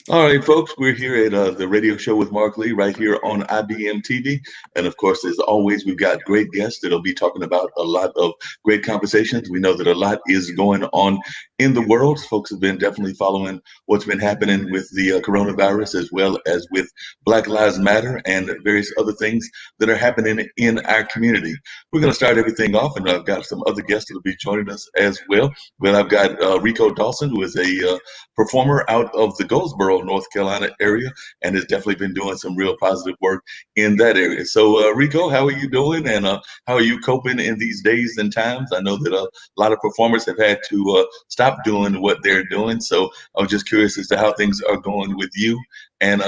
All right, folks, we're here at the radio show with Mark Lee right here on IBM TV. And of course, as always, we've got great guests that'll be talking about a lot of great conversations. We know that a lot is going on in the world. Folks have been definitely following what's been happening with the coronavirus, as well as with Black Lives Matter and various other things that are happening in our community. We're going to start everything off, and I've got some other guests that will be joining us as well. But I've got Rico Dawson, who is a performer out of the Goldsboro, North Carolina area, and has definitely been doing some real positive work in that area. So, Rico, how are you doing, and how are you coping in these days and times? I know that a lot of performers have had to stop doing what they're doing, so I was just curious as to how things are going with you, and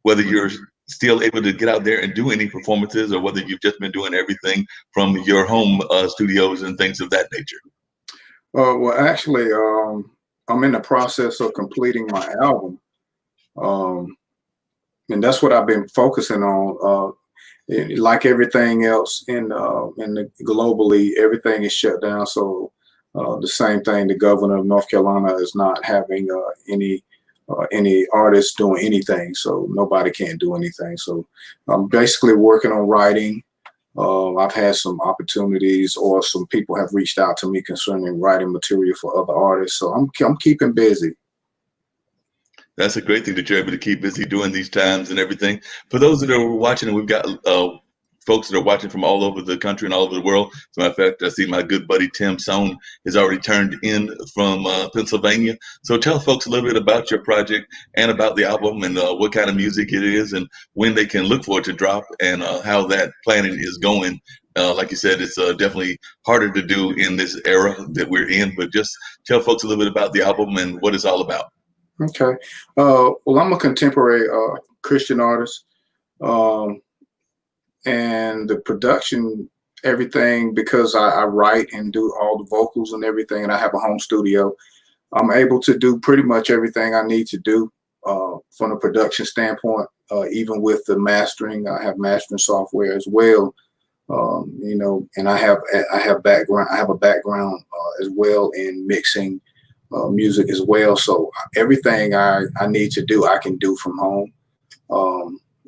whether you're still able to get out there and do any performances, or whether you've just been doing everything from your home studios and things of that nature. I'm in the process of completing my album, and that's what I've been focusing on. Like everything else globally, everything is shut down. So the same thing, the governor of North Carolina is not having any artists doing anything, so nobody can do anything. So I'm basically working on writing. I've had some opportunities, or some people have reached out to me concerning writing material for other artists. So I'm keeping busy. That's a great thing that you're able to keep busy during these times and everything. For those that are watching, and we've got folks that are watching from all over the country and all over the world. As a matter of fact, I see my good buddy Tim Sohn has already turned in from Pennsylvania. So tell folks a little bit about your project and about the album, and what kind of music it is, and when they can look for it to drop, and how that planning is going. Like you said, it's definitely harder to do in this era that we're in, but just tell folks a little bit about the album and what it's all about. Okay. Well, I'm a contemporary Christian artist, and the production, everything, because I write and do all the vocals and everything, and I have a home studio. I'm able to do pretty much everything I need to do from a production standpoint. Even with the mastering, I have mastering software as well. And I have background. I have a background as well in mixing music as well. So everything I need to do, I can do from home.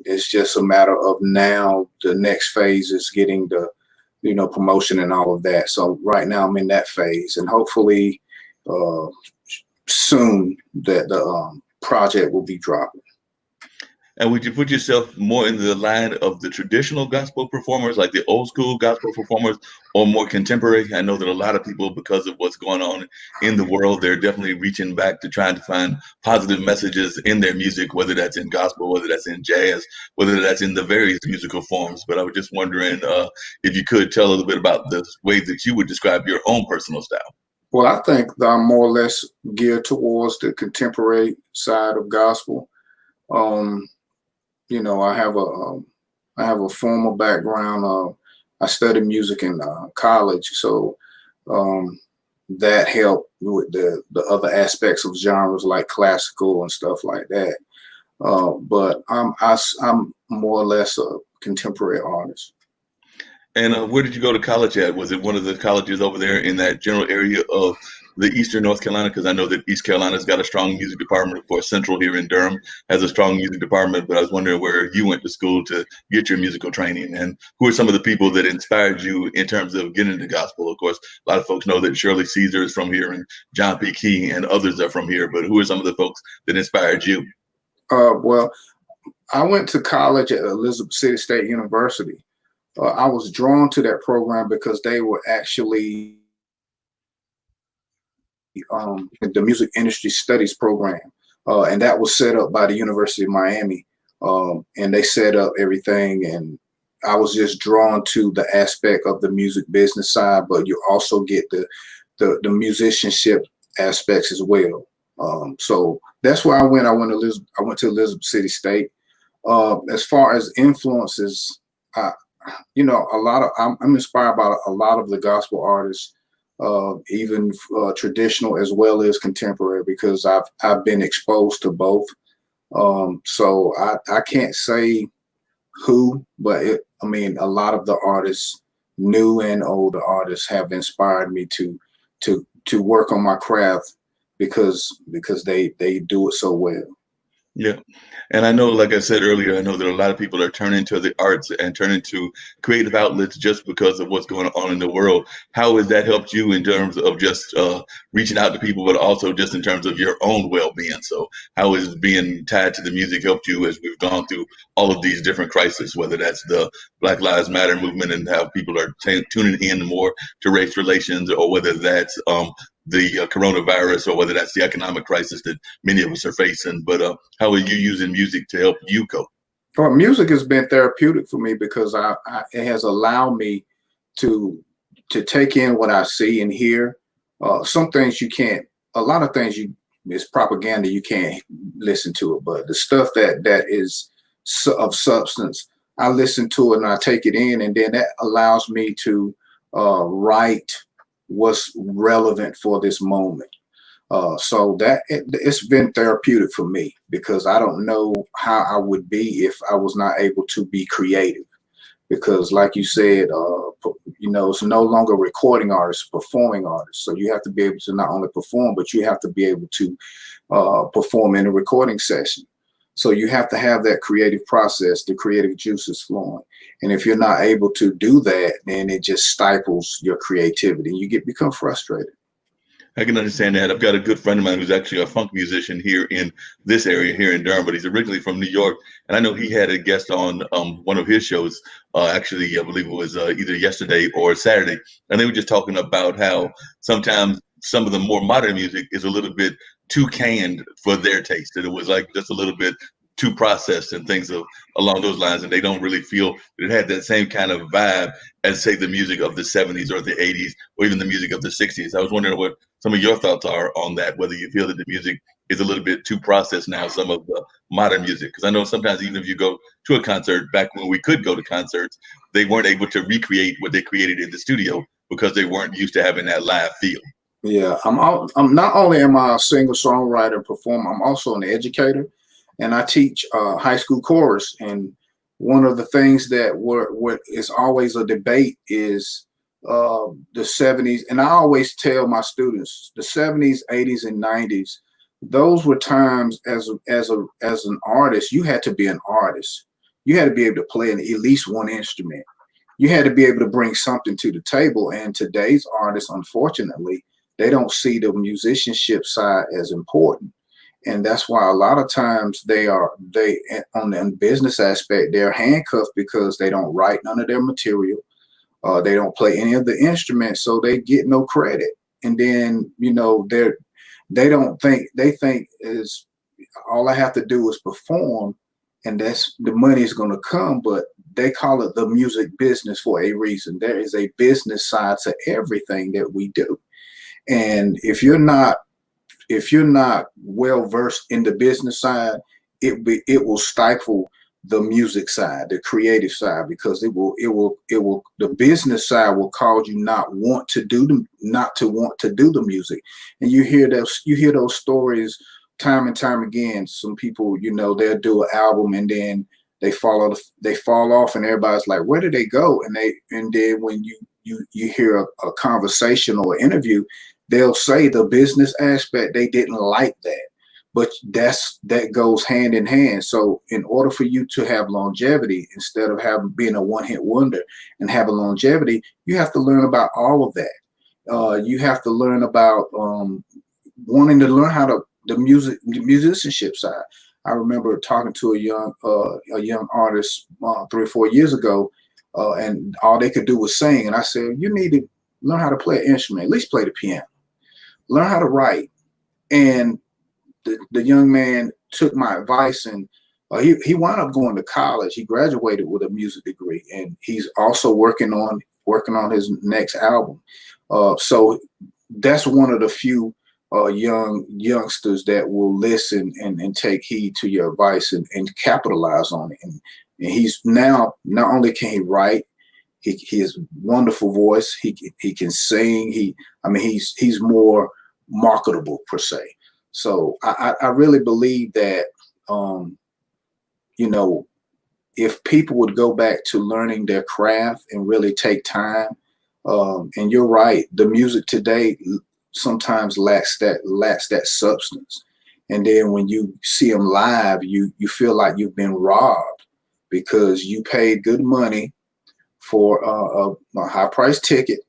It's just a matter of now the next phase is getting the, promotion and all of that. So right now I'm in that phase, and hopefully soon that the project will be dropping. And would you put yourself more in the line of the traditional gospel performers, like the old school gospel performers, or more contemporary? I know that a lot of people, because of what's going on in the world, they're definitely reaching back to trying to find positive messages in their music, whether that's in gospel, whether that's in jazz, whether that's in the various musical forms. But I was just wondering if you could tell a little bit about the way that you would describe your own personal style. Well, I think that I'm more or less geared towards the contemporary side of gospel. I have a formal background. I studied music in college, so that helped with the other aspects of genres like classical and stuff like that. But I'm more or less a contemporary artist. And where did you go to college at? Was it one of the colleges over there in that general area of the Eastern North Carolina? Because I know that East Carolina's got a strong music department. Of course, Central here in Durham has a strong music department. But I was wondering where you went to school to get your musical training, and who are some of the people that inspired you in terms of getting into gospel? Of course, a lot of folks know that Shirley Caesar is from here, and John P. Key and others are from here. But who are some of the folks that inspired you? Well, I went to college at Elizabeth City State University. I was drawn to that program because they were actually the music industry studies program, and that was set up by the University of Miami, and they set up everything, and I was just drawn to the aspect of the music business side, but you also get the musicianship aspects as well. So that's where I went. I went to Elizabeth City State. As far as influences, I'm inspired by a lot of the gospel artists, even traditional as well as contemporary, because I've been exposed to both. So I can't say who, but a lot of the artists, new and older artists, have inspired me to work on my craft because they do it so well. Yeah. And I know, like I said earlier, I know that a lot of people are turning to the arts and turning to creative outlets just because of what's going on in the world. How has that helped you in terms of just reaching out to people, but also just in terms of your own well-being? So how has being tied to the music helped you as we've gone through all of these different crises, whether that's the Black Lives Matter movement and how people are tuning in more to race relations, or whether that's the coronavirus, or whether that's the economic crisis that many of us are facing. But how are you using music to help you cope? Well, music has been therapeutic for me because it has allowed me to take in what I see and hear. Some things you can't. A lot of things you it's propaganda. You can't listen to it, but the stuff that is of substance, I listen to it and I take it in, and then that allows me to write what's relevant for this moment. So it's been therapeutic for me because I don't know how I would be if I was not able to be creative. Because, like you said, it's no longer recording artists, performing artists. So you have to be able to not only perform, but you have to be able to perform in a recording session. So you have to have that creative process, the creative juices flowing. And if you're not able to do that, then it just stifles your creativity and you become frustrated. I can understand that. I've got a good friend of mine who's actually a funk musician here in this area, here in Durham, but he's originally from New York. And I know he had a guest on one of his shows, actually, I believe it was either yesterday or Saturday. And they were just talking about how sometimes some of the more modern music is a little bit too canned for their taste. And it was like just a little bit too processed and things along those lines. And they don't really feel that it had that same kind of vibe as, say, the music of the 70s or the 80s or even the music of the 60s. I was wondering what some of your thoughts are on that, whether you feel that the music is a little bit too processed now, some of the modern music. Because I know sometimes even if you go to a concert, back when we could go to concerts, they weren't able to recreate what they created in the studio because they weren't used to having that live feel. Yeah, I'm not only am I a singer, songwriter, performer, I'm also an educator, and I teach high school chorus. And one of the things that is always a debate is the 70s. And I always tell my students the 70s, 80s, and 90s. Those were times as an artist, you had to be an artist. You had to be able to play at least one instrument. You had to be able to bring something to the table. And today's artists, unfortunately, they don't see the musicianship side as important. And that's why a lot of times they on the business aspect, they're handcuffed because they don't write none of their material. They don't play any of the instruments, so they get no credit. And then, they think is all I have to do is perform and that's the money is going to come. But they call it the music business for a reason. There is a business side to everything that we do. And if you're not well versed in the business side, it will stifle the music side, the creative side, because the business side will cause you not to want to do the music. And you hear those stories time and time again. Some people, they'll do an album and then they fall off, and everybody's like, where did they go? And then when you hear a conversation or an interview, they'll say the business aspect, they didn't like that. But that goes hand in hand. So in order for you to have longevity, instead of being a one-hit wonder and have a longevity, you have to learn about all of that. You have to learn about wanting to learn how to the musicianship side. I remember talking to a young artist 3 or 4 years ago, and all they could do was sing. And I said, you need to learn how to play an instrument, at least play the piano, learn how to write. And the young man took my advice, and he wound up going to college. He graduated with a music degree, and he's also working on his next album. So that's one of the few youngsters that will listen and take heed to your advice and capitalize on it. And he's now, not only can he write, he has a wonderful voice. He can sing. He's more marketable per se. So I really believe that, if people would go back to learning their craft and really take time, and you're right, the music today sometimes lacks that substance. And then when you see them live, you feel like you've been robbed because you paid good money for a high price ticket,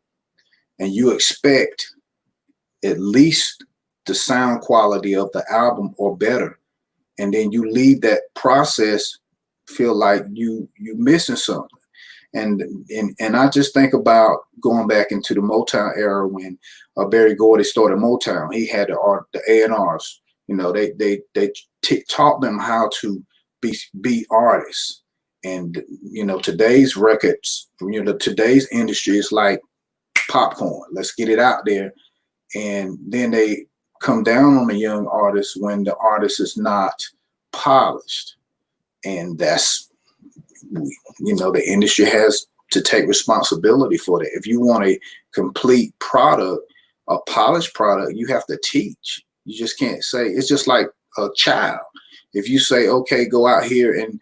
and you expect at least the sound quality of the album or better, and then you leave that process feel like you missing something. And I just think about going back into the Motown era when Berry Gordy started Motown. He had the A&Rs. You know, they taught them how to be artists. And you know, today's records, you know, today's industry is like popcorn. Let's get it out there, and then they come down on the young artist when the artist is not polished, and that's, you know, the industry has to take responsibility for that. If you want a complete product, a polished product, you have to teach. You just can't say, it's just like a child. If you say, okay, go out here and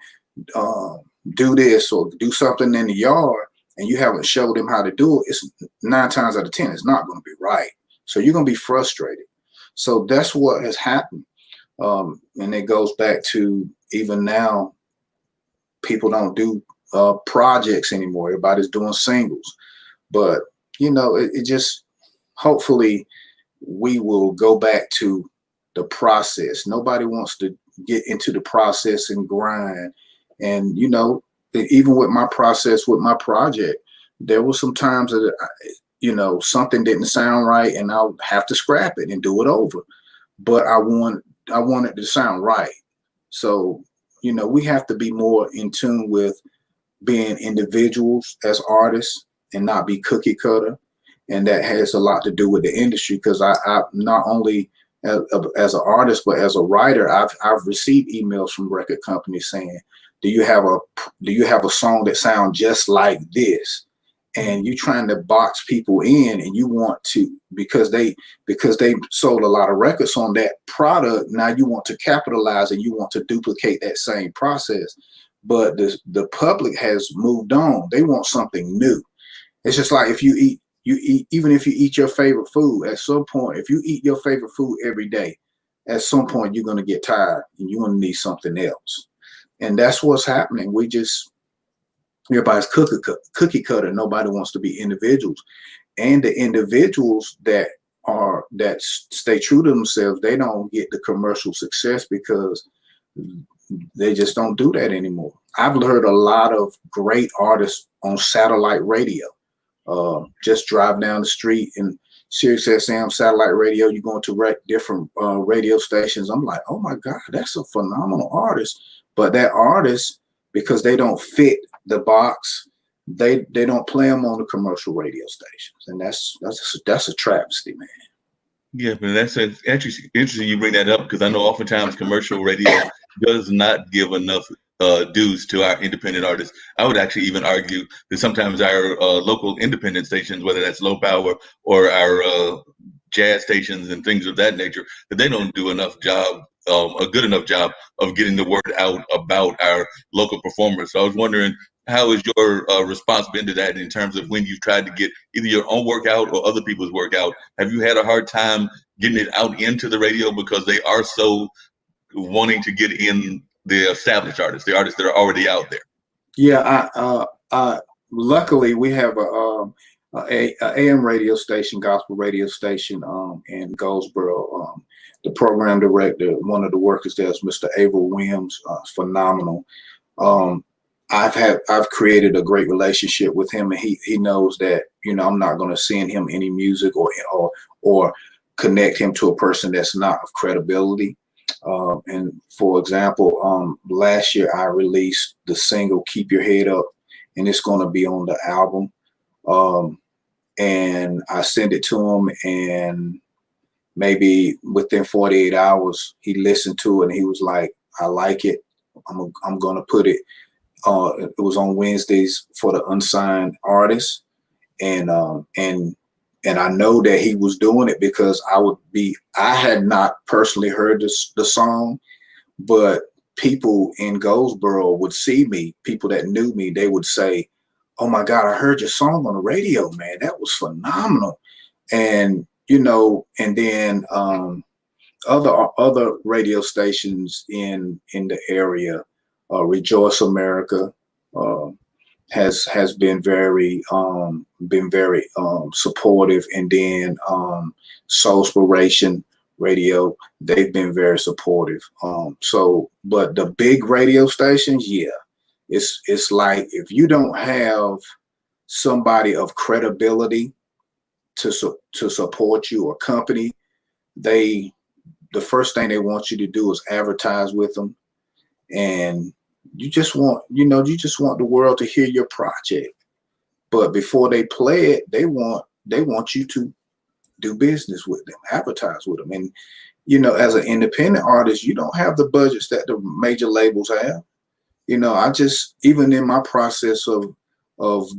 do this or do something in the yard, and you haven't showed them how to do it, it's 9 times out of 10, it's not going to be right. So you're going to be frustrated. So that's what has happened. And it goes back to even now, people don't do projects anymore. Everybody's doing singles. But, you know, it just, hopefully we will go back to the process. Nobody wants to get into the process and grind. And, you know, even with my process, with my project, there were some times that, you know, something didn't sound right and I'll have to scrap it and do it over. But I want it to sound right. So, you know, we have to be more in tune with being individuals as artists and not be cookie cutter. And that has a lot to do with the industry, because I not only as an artist, but as a writer, I've received emails from record companies saying, do you have a song that sounds just like this? And you trying to box people in, and you want to, because they sold a lot of records on that product. Now you want to capitalize and you want to duplicate that same process. But the public has moved on. They want something new. It's just like if you eat, even if you eat your favorite food, at some point, if you eat your favorite food every day, at some point you're going to get tired and you're going to need something else. And that's what's happening. Everybody's cookie cutter. Nobody wants to be individuals. And the individuals that stay true to themselves, they don't get the commercial success because they just don't do that anymore. I've heard a lot of great artists on satellite radio. Just drive down the street and Sirius XM satellite radio, you're going to different radio stations. I'm like, oh my God, that's a phenomenal artist. But that artist, because they don't fit the box, they don't play them on the commercial radio stations, and that's a travesty, man. Yeah, man, that's interesting you bring that up, because I know oftentimes commercial radio does not give enough dues to our independent artists. I would actually even argue that sometimes our local independent stations, whether that's low power or our jazz stations and things of that nature, that they don't do a good enough job of getting the word out about our local performers. So I was wondering, how has your response been to that in terms of when you've tried to get either your own work out or other people's work out? Have you had a hard time getting it out into the radio because they are so wanting to get in the established artists, the artists that are already out there? Yeah, luckily we have a AM radio station, gospel radio station in Goldsboro. The program director, one of the workers there is Mr. Abel Williams, phenomenal. I've created a great relationship with him, and he knows that, you know, I'm not going to send him any music or connect him to a person that's not of credibility. And for example, last year I released the single "Keep Your Head Up," and it's going to be on the album. And I sent it to him, and maybe within 48 hours he listened to it and he was like, I like it. I'm going to put it. It was on Wednesdays for the unsigned artists, and I know that he was doing it because I had not personally heard the song, but people in Goldsboro would see me, people that knew me, they would say, oh my God, I heard your song on the radio, man. That was phenomenal. And, you know, and then other radio stations in the area. Rejoice America uh, has been very supportive, and then Soulspiration Radio, they've been very supportive. So, but the big radio stations, yeah, it's like if you don't have somebody of credibility to support you, or company, they the first thing they want you to do is advertise with them, and you just want the world to hear your project. But before they play it, they want you to do business with them, advertise with them. And as an independent artist, you don't have the budgets that the major labels have. I just, even in my process of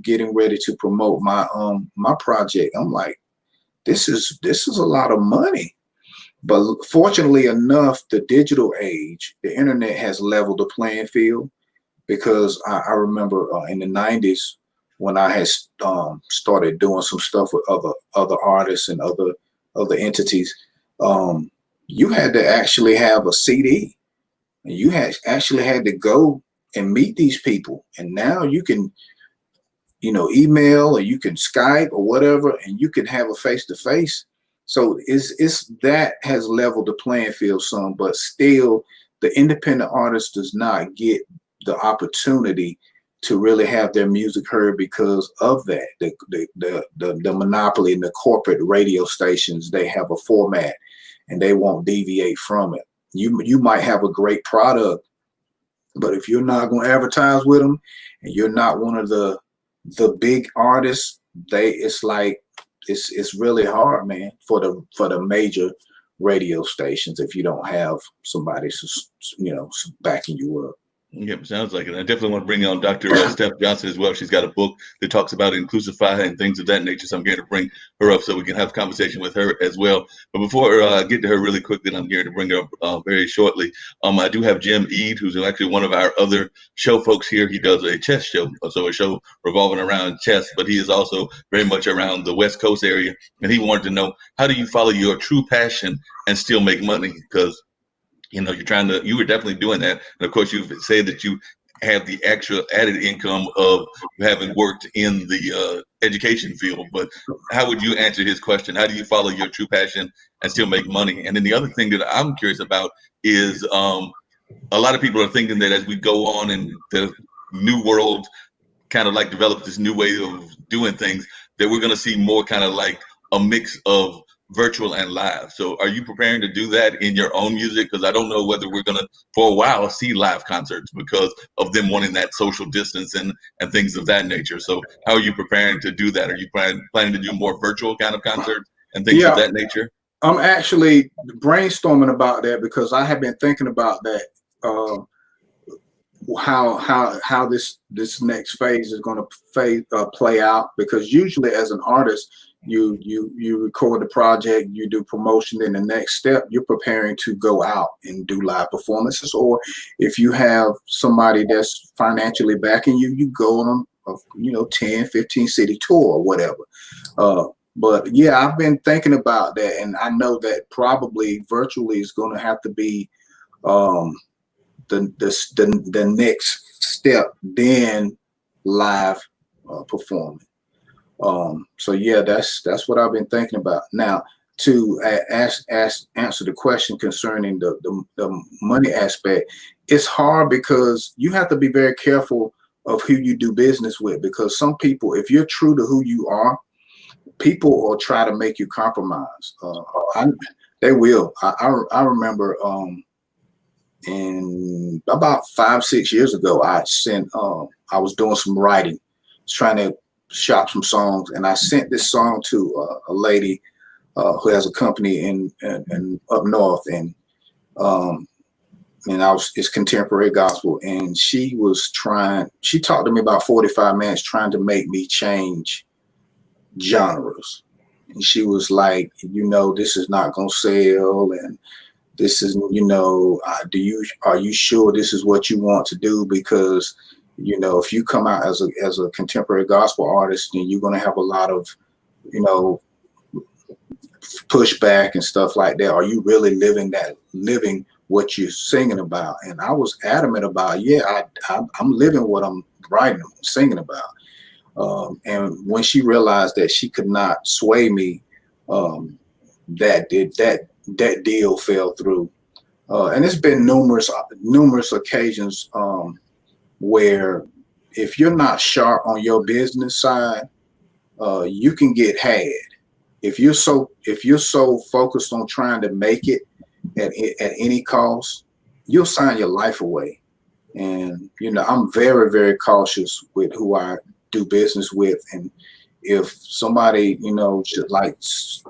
getting ready to promote my project, I'm like, this is a lot of money. But fortunately enough, the digital age, the internet has leveled the playing field, because I remember in the 90s when I had started doing some stuff with other artists and other entities. You had to actually have a CD, and you actually had to go and meet these people. And now you can email, or you can Skype or whatever, and you can have a face to face. So it's that has leveled the playing field some, but still the independent artist does not get the opportunity to really have their music heard because of that. The monopoly and the corporate radio stations, they have a format and they won't deviate from it. You might have a great product, but if you're not going to advertise with them, and you're not one of the big artists, it's really hard, man, for the major radio stations, if you don't have somebody backing you up. Yep, sounds like it. I definitely want to bring on Dr. Steph Johnson as well. She's got a book that talks about inclusify and things of that nature. So I'm going to bring her up so we can have a conversation with her as well. But before I get to her really quick, then I'm here to bring her up very shortly. I do have Jim Eade, who's actually one of our other show folks here. He does a chess show, so a show revolving around chess, but he is also very much around the West Coast area. And he wanted to know, how do you follow your true passion and still make money? Because you were definitely doing that. And of course, you've said that you have the actual added income of having worked in the education field. But how would you answer his question? How do you follow your true passion and still make money? And then the other thing that I'm curious about is a lot of people are thinking that as we go on in the new world, kind of like develop this new way of doing things, that we're going to see more kind of like a mix of virtual and live. So are you preparing to do that in your own music? Because I don't know whether we're going to, for a while, see live concerts because of them wanting that social distance and things of that nature. So how are you preparing to do that? Are you planning to do more virtual kind of concerts and things of that nature? I'm actually brainstorming about that, because I have been thinking about that, how this next phase is going to play out. Because usually as an artist, you record the project, you do promotion, then the next step, you're preparing to go out and do live performances. Or if you have somebody that's financially backing you, you go on a 10, 15 city tour or whatever. But yeah, I've been thinking about that, and I know that probably virtually is going to have to be the next step, then live performing. So yeah, that's what I've been thinking about. Now, to answer the question concerning the money aspect, it's hard because you have to be very careful of who you do business with, because some people, if you're true to who you are, people will try to make you compromise. They will. I remember in about 5-6 years ago, I was doing some writing, trying to shop some songs, and I sent this song to a lady who has a company in up north, and it's contemporary gospel, and she talked to me about 45 minutes trying to make me change genres. And she was like, this is not gonna sell, and this is, are you sure this is what you want to do? Because if you come out as a contemporary gospel artist, then you're going to have a lot of pushback and stuff like that. Are you really living what you're singing about? And I was adamant about, yeah, I'm living what I'm writing, singing about. And when she realized that she could not sway me, that deal fell through. And it's been numerous occasions where if you're not sharp on your business side, you can get had. If you're so focused on trying to make it at any cost, you'll sign your life away. And I'm very, very cautious with who I do business with. And if somebody, like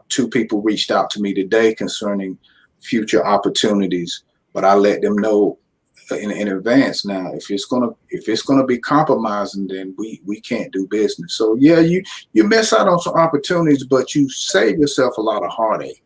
two people reached out to me today concerning future opportunities, but I let them know in advance. Now, if it's gonna be compromising, then we can't do business. So yeah, you miss out on some opportunities, but you save yourself a lot of heartache.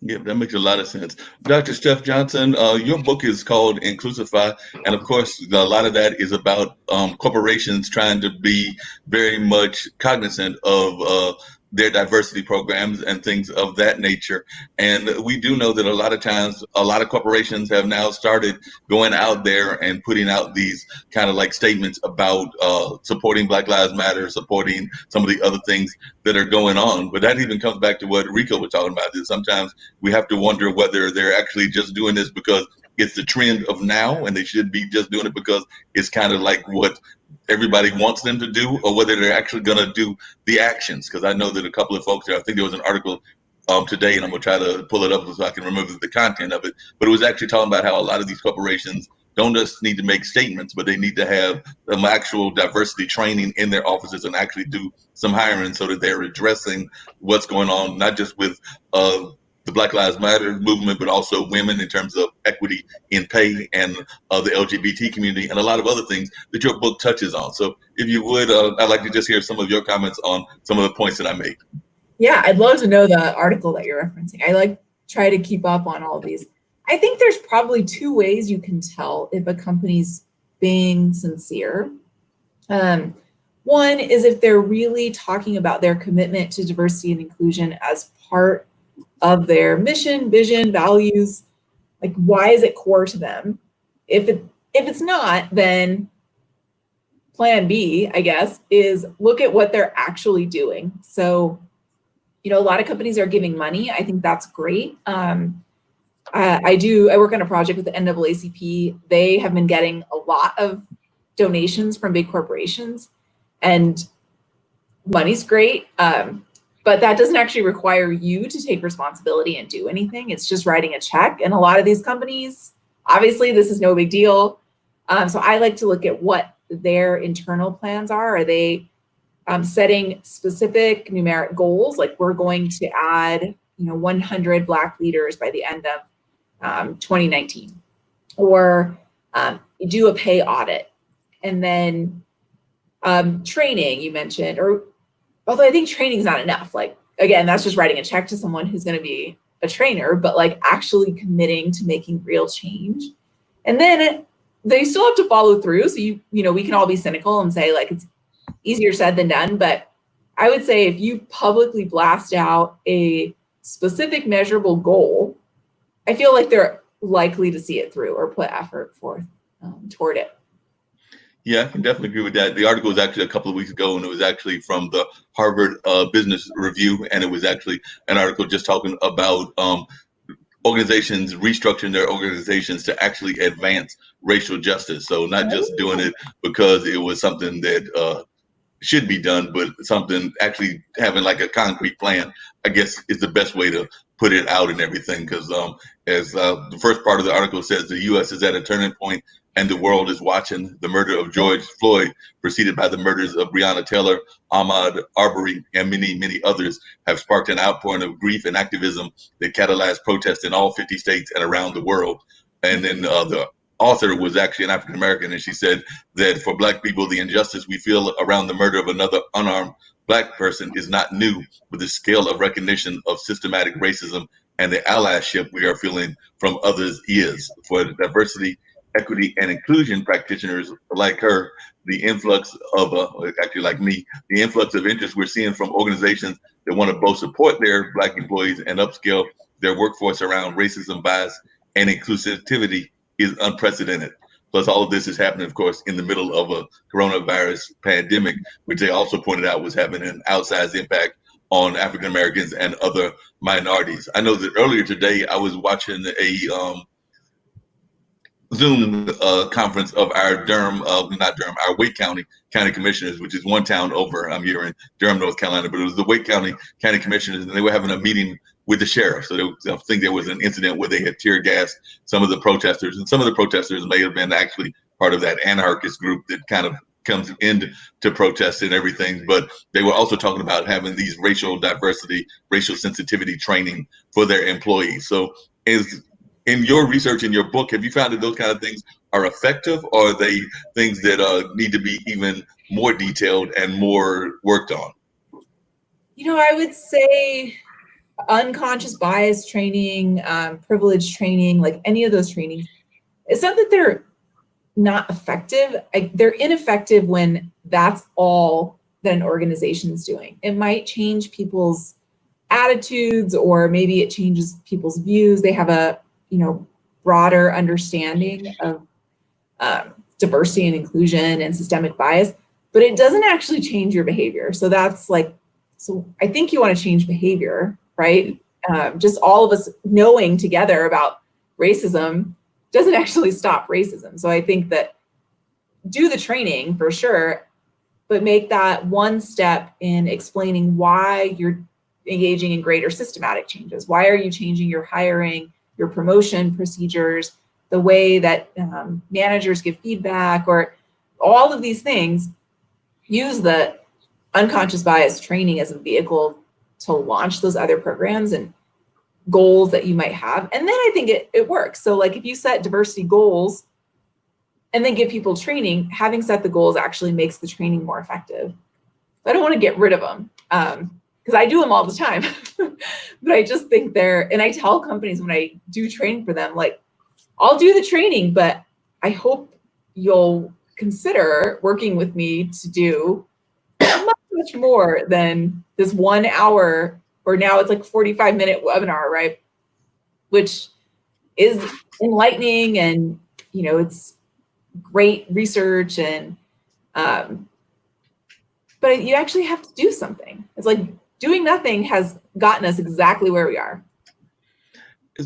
Yeah, that makes a lot of sense. Dr. Steph Johnson, your book is called Inclusify, and of course, a lot of that is about corporations trying to be very much cognizant of their diversity programs and things of that nature. And we do know that a lot of times, a lot of corporations have now started going out there and putting out these kind of like statements about supporting Black Lives Matter, supporting some of the other things that are going on. But that even comes back to what Rico was talking about, that sometimes we have to wonder whether they're actually just doing this because it's the trend of now and they should be just doing it because it's kind of like what everybody wants them to do, or whether they're actually going to do the actions. Because I know that a couple of folks there, I think there was an article today, and I'm going to try to pull it up so I can remember the content of it, but it was actually talking about how a lot of these corporations don't just need to make statements, but they need to have some actual diversity training in their offices and actually do some hiring so that they're addressing what's going on, not just with the Black Lives Matter movement, but also women in terms of equity in pay and the LGBT community and a lot of other things that your book touches on. So if you would, I'd like to just hear some of your comments on some of the points that I made. Yeah, I'd love to know the article that you're referencing. I try to keep up on all of these. I think there's probably two ways you can tell if a company's being sincere. One is if they're really talking about their commitment to diversity and inclusion as part of their mission, vision, values. Like, why is it core to them? If it's not, then plan B, I guess, is look at what they're actually doing. So, a lot of companies are giving money. I think that's great. I work on a project with the NAACP. They have been getting a lot of donations from big corporations, and money's great. But that doesn't actually require you to take responsibility and do anything. It's just writing a check. And a lot of these companies, obviously, this is no big deal. So I like to look at what their internal plans are. Are they setting specific numeric goals? Like, we're going to add, 100 Black leaders by the end of 2019. Or you do a pay audit. And then training, you mentioned, although I think training is not enough. Like, again, that's just writing a check to someone who's going to be a trainer, but like actually committing to making real change. And then they still have to follow through. So, we can all be cynical and say like, it's easier said than done. But I would say if you publicly blast out a specific measurable goal, I feel like they're likely to see it through or put effort forth toward it. Yeah, I can definitely agree with that. The article was actually a couple of weeks ago, and it was actually from the Harvard Business Review, and it was actually an article just talking about organizations restructuring their organizations to actually advance racial justice. So not just doing it because it was something that should be done, but something actually having like a concrete plan, I guess, is the best way to put it out and everything. Because as the first part of the article says, the U.S. is at a turning point and the world is watching. The murder of George Floyd, preceded by the murders of Breonna Taylor, Ahmaud Arbery, and many, many others, have sparked an outpouring of grief and activism that catalyzed protests in all 50 states and around the world. And then the author was actually an African American, and she said that for Black people, the injustice we feel around the murder of another unarmed Black person is not new, but the scale of recognition of systematic racism and the allyship we are feeling from others is. For diversity equity and inclusion practitioners like her, the influx of, actually like me, the influx of interest we're seeing from organizations that want to both support their Black employees and upskill their workforce around racism, bias, and inclusivity is unprecedented. Plus, all of this is happening, of course, in the middle of a coronavirus pandemic, which they also pointed out was having an outsized impact on African Americans and other minorities. I know that earlier today I was watching a Zoom conference of our our Wake County commissioners, which is one town over. I'm here in Durham, North Carolina, but it was the Wake County commissioners, and they were having a meeting with the sheriff. So I think there was an incident where they had tear gassed some of the protesters, and some of the protesters may have been actually part of that anarchist group that kind of comes into protests and everything. But they were also talking about having these racial diversity, racial sensitivity training for their employees. So in your research, in your book, have you found that those kind of things are effective, or are they things that need to be even more detailed and more worked on? I would say unconscious bias training, privilege training, like any of those trainings, it's not that they're not effective. They're ineffective when that's all that an organization is doing. It might change people's attitudes, or maybe it changes people's views. They have a broader understanding of diversity and inclusion and systemic bias, but it doesn't actually change your behavior. So I think you want to change behavior, right? Just all of us knowing together about racism doesn't actually stop racism. So I think that do the training for sure, but make that one step in explaining why you're engaging in greater systematic changes. Why are you changing your hiring, your promotion procedures, the way that managers give feedback, or all of these things? Use the unconscious bias training as a vehicle to launch those other programs and goals that you might have. And then I think it works. So like if you set diversity goals and then give people training, having set the goals actually makes the training more effective. I don't want to get rid of them, because I do them all the time. But I just think and I tell companies when I do training for them, like, I'll do the training, but I hope you'll consider working with me to do much more than this 1 hour, or now it's like 45-minute webinar, right? Which is enlightening, and it's great research, and but you actually have to do something. It's like doing nothing has gotten us exactly where we are.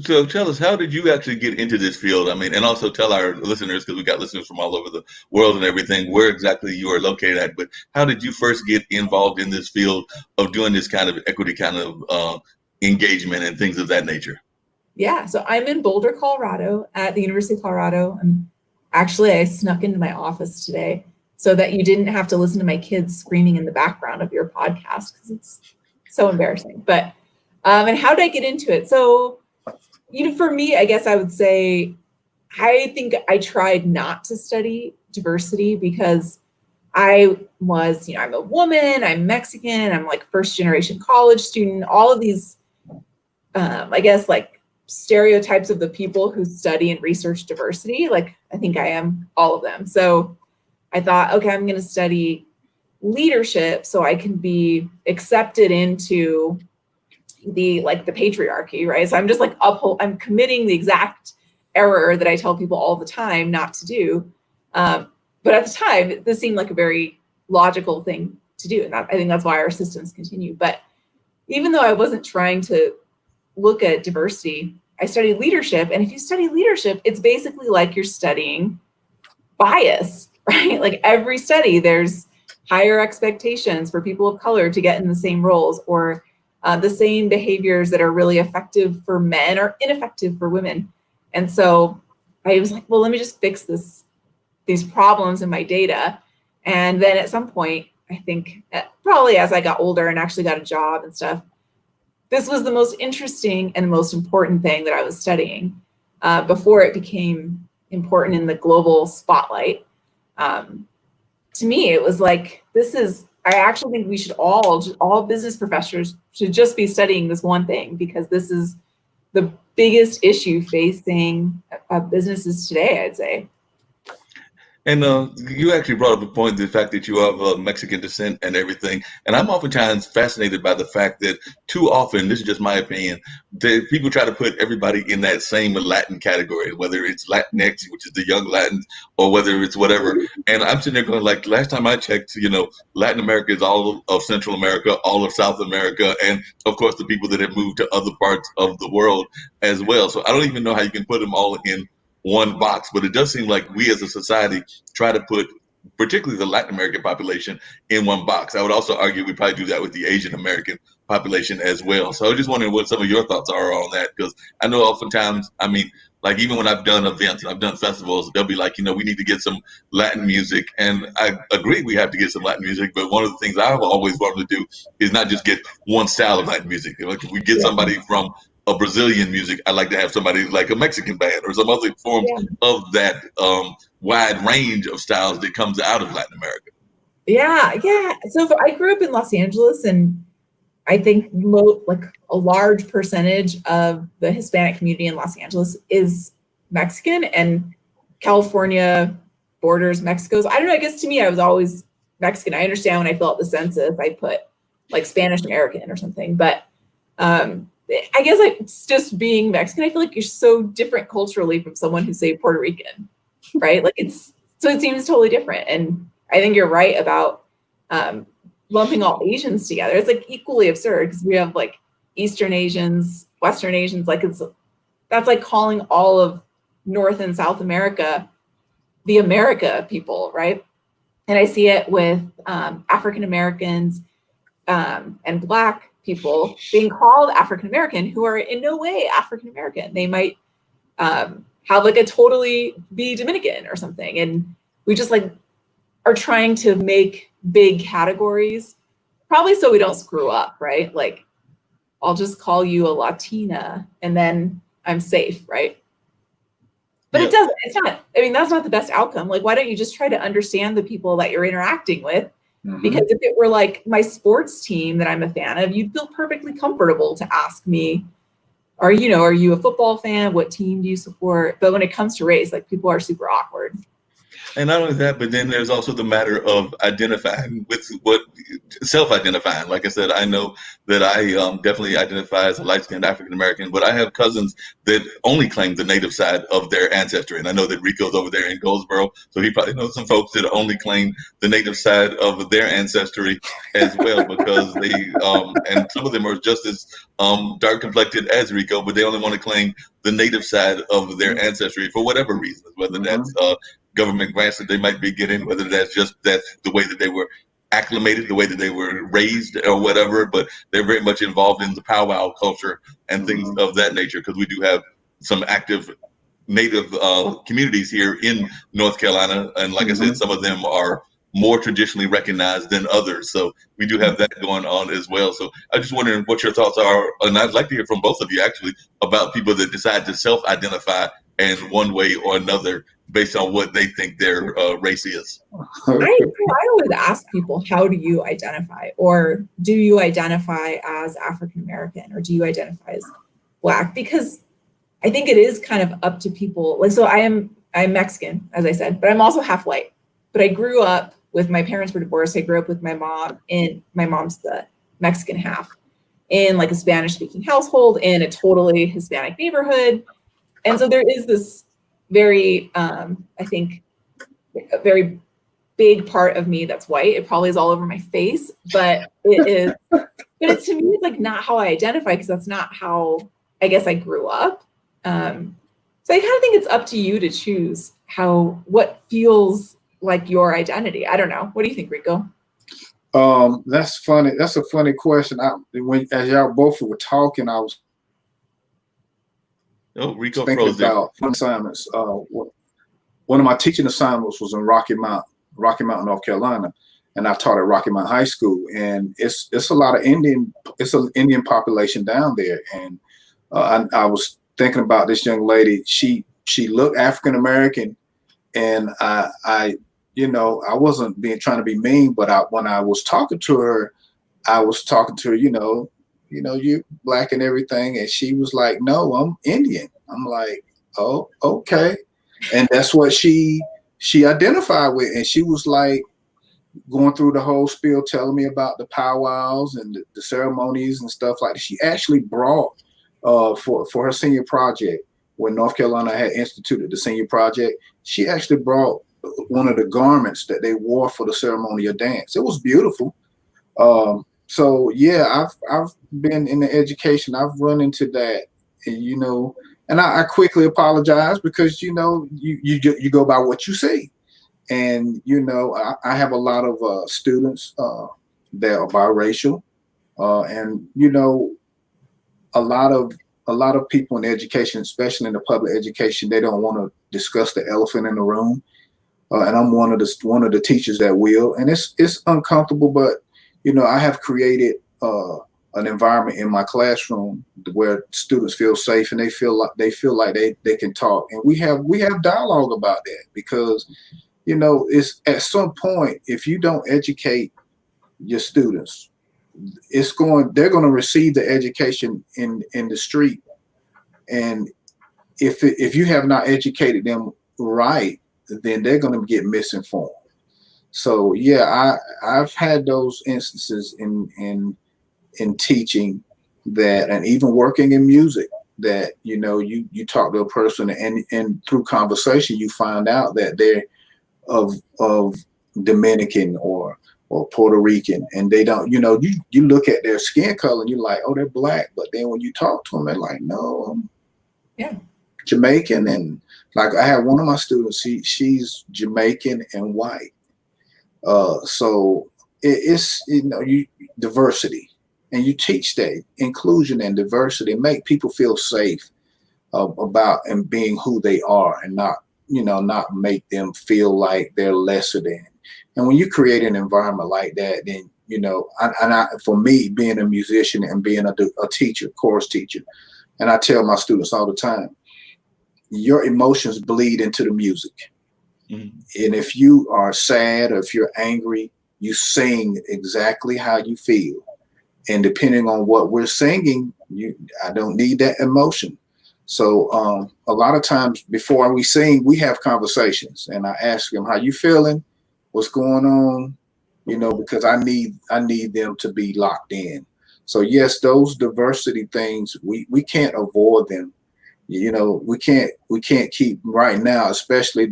So tell us, how did you actually get into this field? I mean, and also tell our listeners, because we got listeners from all over the world and everything, where exactly you are located at. But how did you first get involved in this field of doing this kind of equity kind of engagement and things of that nature? Yeah, so I'm in Boulder, Colorado, at the University of Colorado. I snuck into my office today so that you didn't have to listen to my kids screaming in the background of your podcast, because it's so embarrassing. But and how did I get into it? So for me, I guess I would say, I think I tried not to study diversity because I was, I'm a woman, I'm Mexican, I'm like first generation college student, all of these, I guess, like stereotypes of the people who study and research diversity. Like, I think I am all of them. So I thought, okay, I'm going to study leadership so I can be accepted into the patriarchy, right? So I'm just like I'm committing the exact error that I tell people all the time not to do. But at the time, this seemed like a very logical thing to do. And I think that's why our systems continue. But even though I wasn't trying to look at diversity, I studied leadership. And if you study leadership, it's basically like you're studying bias, right? Like every study, there's higher expectations for people of color to get in the same roles, or the same behaviors that are really effective for men are ineffective for women. And so I was like, well, let me just fix these problems in my data. And then at some point, I think probably as I got older and actually got a job and stuff, this was the most interesting and most important thing that I was studying before it became important in the global spotlight. To me, it was like, I actually think we should all business professors should just be studying this one thing, because this is the biggest issue facing businesses today, I'd say. And you actually brought up a point, the fact that you have Mexican descent and everything. And I'm oftentimes fascinated by the fact that too often, this is just my opinion, that people try to put everybody in that same Latin category, whether it's Latinx, which is the young Latins, or whether it's whatever. And I'm sitting there going, like, last time I checked, Latin America is all of Central America, all of South America, and of course the people that have moved to other parts of the world as well. So I don't even know how you can put them all in one box, but it does seem like we as a society try to put particularly the Latin American population in one box. I would also argue we probably do that with the Asian American population as well. So I was just wondering what some of your thoughts are on that, because I know oftentimes, I mean, like even when I've done events and I've done festivals, they'll be like, we need to get some Latin music. And I agree we have to get some Latin music, but one of the things I've always wanted to do is not just get one style of Latin music. Like if we get somebody from a Brazilian music, I'd like to have somebody like a Mexican band or some other forms of that wide range of styles that comes out of Latin America. Yeah. So I grew up in Los Angeles, and I think like a large percentage of the Hispanic community in Los Angeles is Mexican, and California borders Mexico's. I don't know. I guess to me, I was always Mexican. I understand when I fill out the census, I put like Spanish American or something, but I guess it's just being Mexican. I feel like you're so different culturally from someone who's, say, Puerto Rican, right? Like it seems totally different. And I think you're right about lumping all Asians together. It's like equally absurd because we have like Eastern Asians, Western Asians. Like that's like calling all of North and South America the America people, right? And I see it with African Americans and Black people being called African American who are in no way African American. They might have like a totally be Dominican or something. And we just like are trying to make big categories, probably so we don't screw up, right? Like I'll just call you a Latina and then I'm safe, right? But it doesn't, it's not, I mean, that's not the best outcome. Like, why don't you just try to understand the people that you're interacting with? Because if it were like my sports team that I'm a fan of, you'd feel perfectly comfortable to ask me, are you a football fan? What team do you support? But when it comes to race, like people are super awkward. And not only that, but then there's also the matter of identifying with self-identifying. Like I said, I know that I definitely identify as a light-skinned African American, but I have cousins that only claim the native side of their ancestry. And I know that Rico's over there in Goldsboro, so he probably knows some folks that only claim the native side of their ancestry as well, because they and some of them are just as dark complected as Rico, but they only want to claim the native side of their ancestry for whatever reasons, whether that's government grants that they might be getting, whether that's the way that they were acclimated, the way that they were raised or whatever, but they're very much involved in the powwow culture and things of that nature, because we do have some active native communities here in North Carolina. And like I said, some of them are more traditionally recognized than others. So we do have that going on as well. So I'm just wondering what your thoughts are, and I'd like to hear from both of you actually about people that decide to self-identify in one way or another based on what they think their race is. I always ask people, how do you identify? Or do you identify as African American? Or do you identify as Black? Because I think it is kind of up to people. Like, so I'm Mexican, as I said, but I'm also half white. But I grew up with, my parents were divorced. I grew up with my mom, and my mom's the Mexican half, in like a Spanish speaking household in a totally Hispanic neighborhood. And so there is this very, I think, a very big part of me that's white. It probably is all over my face, but it is, but to me, it's like not how I identify, because that's not how I guess I grew up. So I kind of think it's up to you to choose what feels like your identity. I don't know. What do you think, Rico? That's funny. That's a funny question. As y'all both were talking, I was Rico thinking about assignments. One of my teaching assignments was in Rocky Mount, North Carolina, and I taught at Rocky Mount High School. And it's a lot of Indian. It's an Indian population down there. And I was thinking about this young lady. She looked African American, and I wasn't trying to be mean, but when I was talking to her, you Black and everything. And she was like, no, I'm Indian. I'm like, oh, okay. And that's what she she identified with, and she was like going through the whole spiel, telling me about the powwows and the ceremonies and stuff like that. She actually brought for her senior project, when North Carolina had instituted the senior project, she actually brought one of the garments that they wore for the ceremonial dance. It was beautiful. So yeah, I've been in the education. I've run into that, and, you know, and I quickly apologize because, you know, you go by what you see. And, you know, I have a lot of students that are biracial, and, you know, a lot of people in education, especially in the public education, they don't want to discuss the elephant in the room. And I'm one of the teachers that will, and it's uncomfortable, but, you know, I have created an environment in my classroom where students feel safe and they feel like they can talk, and we have dialogue about that, because, you know, it's at some point, if you don't educate your students, they're going to receive the education in the street, and if you have not educated them right, then they're going to get misinformed. So yeah, I've had those instances in teaching that, and even working in music, that, you know, you talk to a person, and through conversation you find out that they're of Dominican or Puerto Rican, and they don't, you know, you look at their skin color and you're like, oh, they're black, but then when you talk to them, they're like, no, Yeah. Jamaican. And like, I have one of my students, she's Jamaican and white. So it's, you know, diversity, and you teach that inclusion and diversity, make people feel safe about and being who they are, and not, you know, not make them feel like they're lesser than. And when you create an environment like that, then, you know, for me, being a musician and being a teacher, chorus teacher, and I tell my students all the time, your emotions bleed into the music. Mm-hmm. And if you are sad or if you're angry, you sing exactly how you feel. And depending on what we're singing, I don't need that emotion. So a lot of times before we sing, we have conversations, and I ask them, how you feeling? What's going on? You know, because I need them to be locked in. So yes, those diversity things, we can't avoid them. You know, we can't keep right now, especially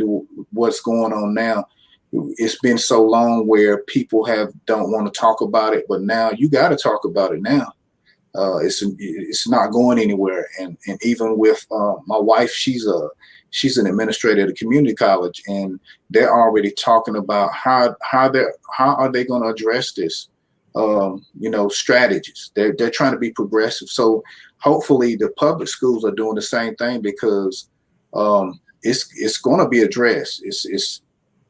what's going on now. It's been so long where people don't want to talk about it, but now you got to talk about it now. It's not going anywhere. And even with my wife, she's an administrator at a community college, and they're already talking about how are they going to address this, you know, strategies. They're trying to be progressive. So hopefully the public schools are doing the same thing, because it's going to be addressed. It's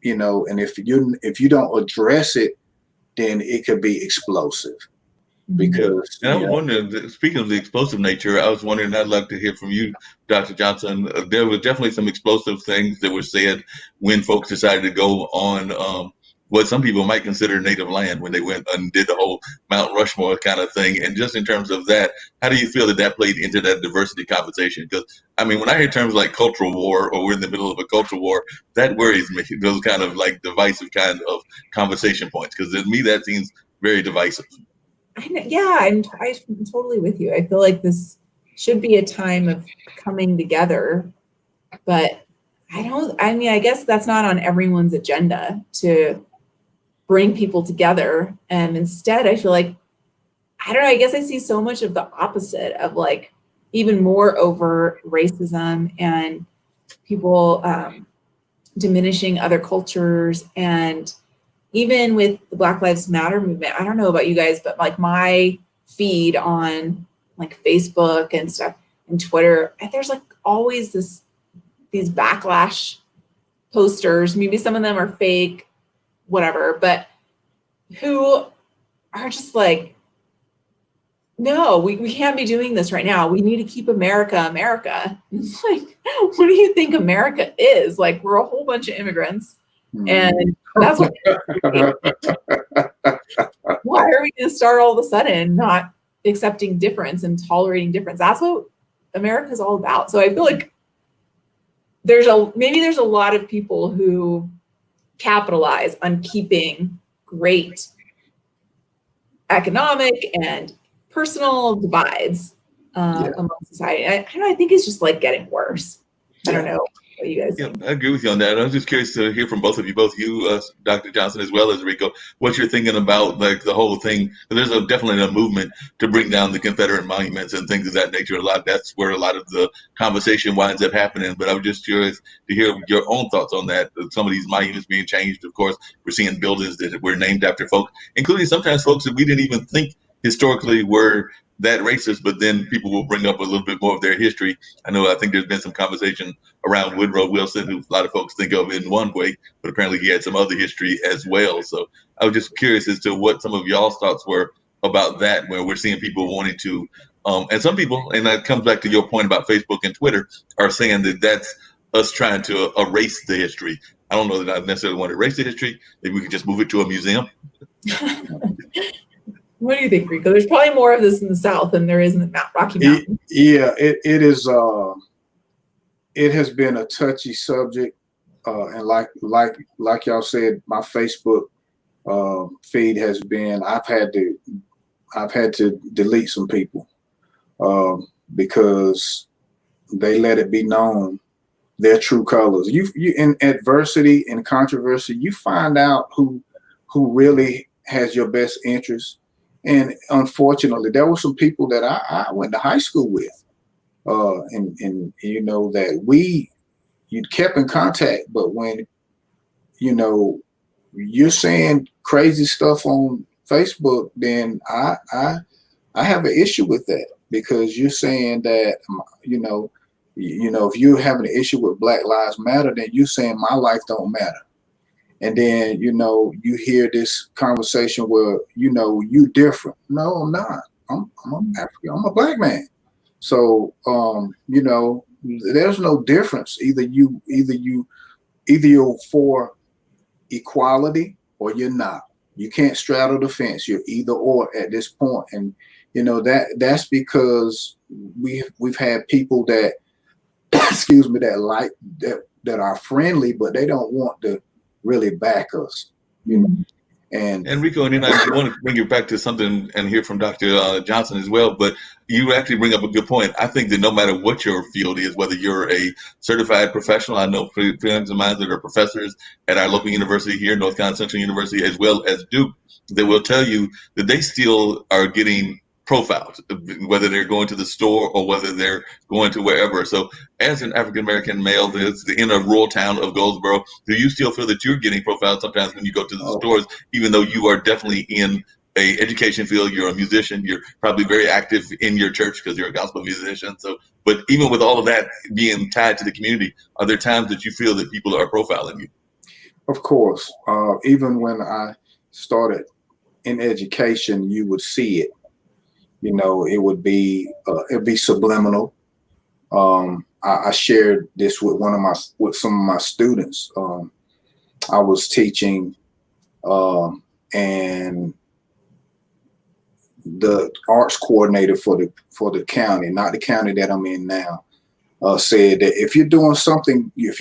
you know, and if you don't address it, then it could be explosive. Because, and I was wondering, speaking of the explosive nature, I was wondering, I'd like to hear from you, Dr. Johnson. There were definitely some explosive things that were said when folks decided to go on what some people might consider native land, when they went and did the whole Mount Rushmore kind of thing. And just in terms of that, how do you feel that played into that diversity conversation? Because, I mean, when I hear terms like cultural war, or we're in the middle of a cultural war, that worries me, those kind of like divisive kind of conversation points, because to me that seems very divisive. I'm totally with you. I feel like this should be a time of coming together, but I guess that's not on everyone's agenda to bring people together. And instead, I feel like, I don't know, I guess I see so much of the opposite of, like, even more overt racism and people diminishing other cultures. And even with the Black Lives Matter movement, I don't know about you guys, but like my feed on like Facebook and stuff and Twitter, there's like always these backlash posters. Maybe some of them are fake, whatever, but who are just like, no, we can't be doing this right now. We need to keep America, America. It's like, what do you think America is? Like, we're a whole bunch of immigrants, and that's what. Why are we going to start all of a sudden not accepting difference and tolerating difference? That's what America's all about. So I feel like maybe there's a lot of people who capitalize on keeping great economic and personal divides among society. I don't know, I think it's just like getting worse. I don't know what you guys think. I agree with you on that. And I was just curious to hear from both you, Dr. Johnson, as well as Rico, what you're thinking about like the whole thing. There's definitely a movement to bring down the Confederate monuments and things of that nature. That's where a lot of the conversation winds up happening. But I was just curious to hear your own thoughts on that. Some of these monuments being changed. Of course, we're seeing buildings that were named after folks, including sometimes folks that we didn't even think historically were that racist, but then people will bring up a little bit more of their history. I think there's been some conversation around Woodrow Wilson, who a lot of folks think of in one way, but apparently he had some other history as well. So I was just curious as to what some of y'all's thoughts were about that, where we're seeing people wanting to, and some people, and that comes back to your point about Facebook and Twitter, are saying that that's us trying to erase the history. I don't know that I necessarily want to erase the history. Maybe we could just move it to a museum. What do you think, Rico? There's probably more of this in the South than there is in the Rocky Mountains. Yeah, it is. It has been a touchy subject, and like y'all said, my Facebook feed has been. I've had to delete some people because they let it be known their true colors. You in adversity and controversy, you find out who really has your best interest. And unfortunately, there were some people that I went to high school with, and you know that you'd kept in contact, but when you're saying crazy stuff on Facebook, then I have an issue with that, because you're saying that if you're having an issue with Black Lives Matter, then you're saying my life don't matter. And then, you hear this conversation where, you different. No, I'm not. I'm African. I'm a Black man. So, there's no difference. Either you're for equality or you're not. You can't straddle the fence. You're either or at this point. And, that's because we've had people that, excuse me, that are friendly, but they don't want to really back us, And Rico, and then I want to bring you back to something and hear from Dr. Johnson as well. But you actually bring up a good point. I think that no matter what your field is, whether you're a certified professional, I know friends of mine that are professors at our local university here, North Carolina Central University, as well as Duke, that will tell you that they still are getting profiled, whether they're going to the store or whether they're going to wherever. So as an African-American male that's in a rural town of Goldsboro, do you still feel that you're getting profiled sometimes when you go to the stores, even though you are definitely in a education field, you're a musician, you're probably very active in your church because you're a gospel musician. So, but even with all of that being tied to the community, are there times that you feel that people are profiling you? Of course. Even when I started in education, you would see it. It would be subliminal. I shared this with some of my students. I was teaching, and the arts coordinator for the county, not the county that I'm in now, said that if you're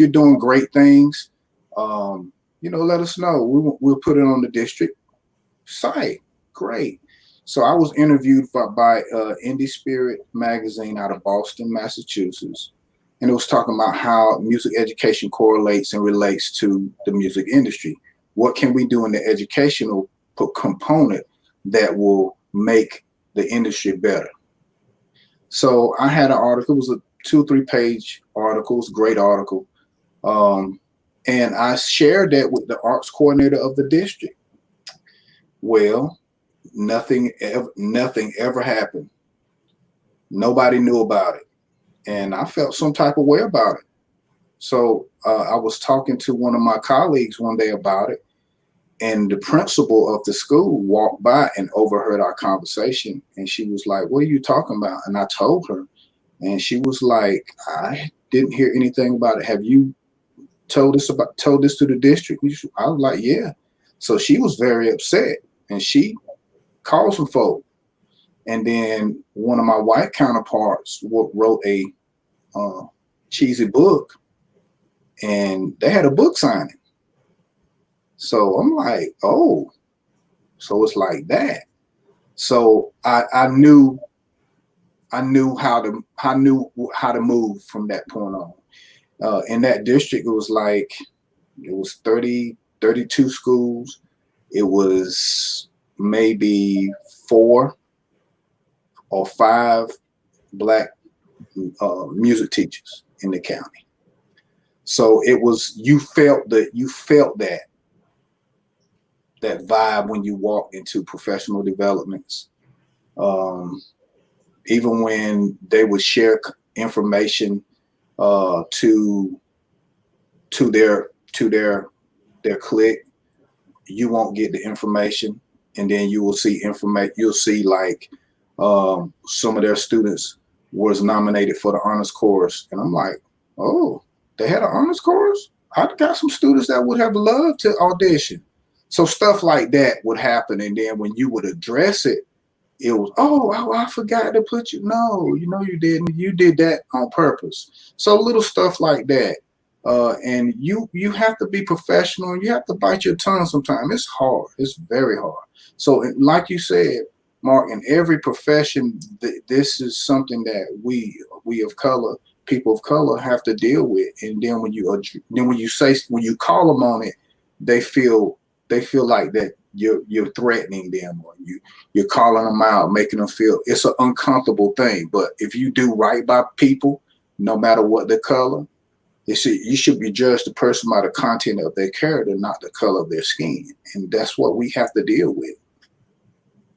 doing great things, let us know. We'll put it on the district site. Great. So I was interviewed by Indie Spirit magazine out of Boston, Massachusetts, and it was talking about how music education correlates and relates to the music industry. What can we do in the educational component that will make the industry better? So I had an article. It was a 2 or 3 page article. It was a great article, and I shared that with the arts coordinator of the district. Well, nothing ever happened. Nobody knew about it, and I felt some type of way about it. So I was talking to one of my colleagues one day about it, and the principal of the school walked by and overheard our conversation, and she was like, "What are you talking about?" And I told her, and she was like, "I didn't hear anything about it. Have you told this to the district?" I was like, "Yeah." So she was very upset, and she called some folk. And then one of my white counterparts wrote a cheesy book and they had a book signing. So I'm like, oh, so it's like that. So I knew how to move from that point on. In that district, it was 32 schools. It was maybe 4 or 5 black music teachers in the county. So it was, you felt that vibe when you walked into professional developments. Even when they would share information to their clique, you won't get the information, and then you will see you'll see like some of their students was nominated for the honors course, and I'm like, oh, they had an honors course? I got some students that would have loved to audition. So stuff like that would happen, and then when you would address it, it was, oh, I forgot to put you. No, you didn't. You did that on purpose. So little stuff like that. And you have to be professional, and you have to bite your tongue sometimes. It's hard. It's very hard. So like you said, Mark, in every profession, this is something that we of color, people of color, have to deal with. And then when you call them on it, they feel like that you're threatening them, or you're calling them out, making them feel it's an uncomfortable thing. But if you do right by people, no matter what the color, you should be judged the person by the content of their character, not the color of their skin. And that's what we have to deal with.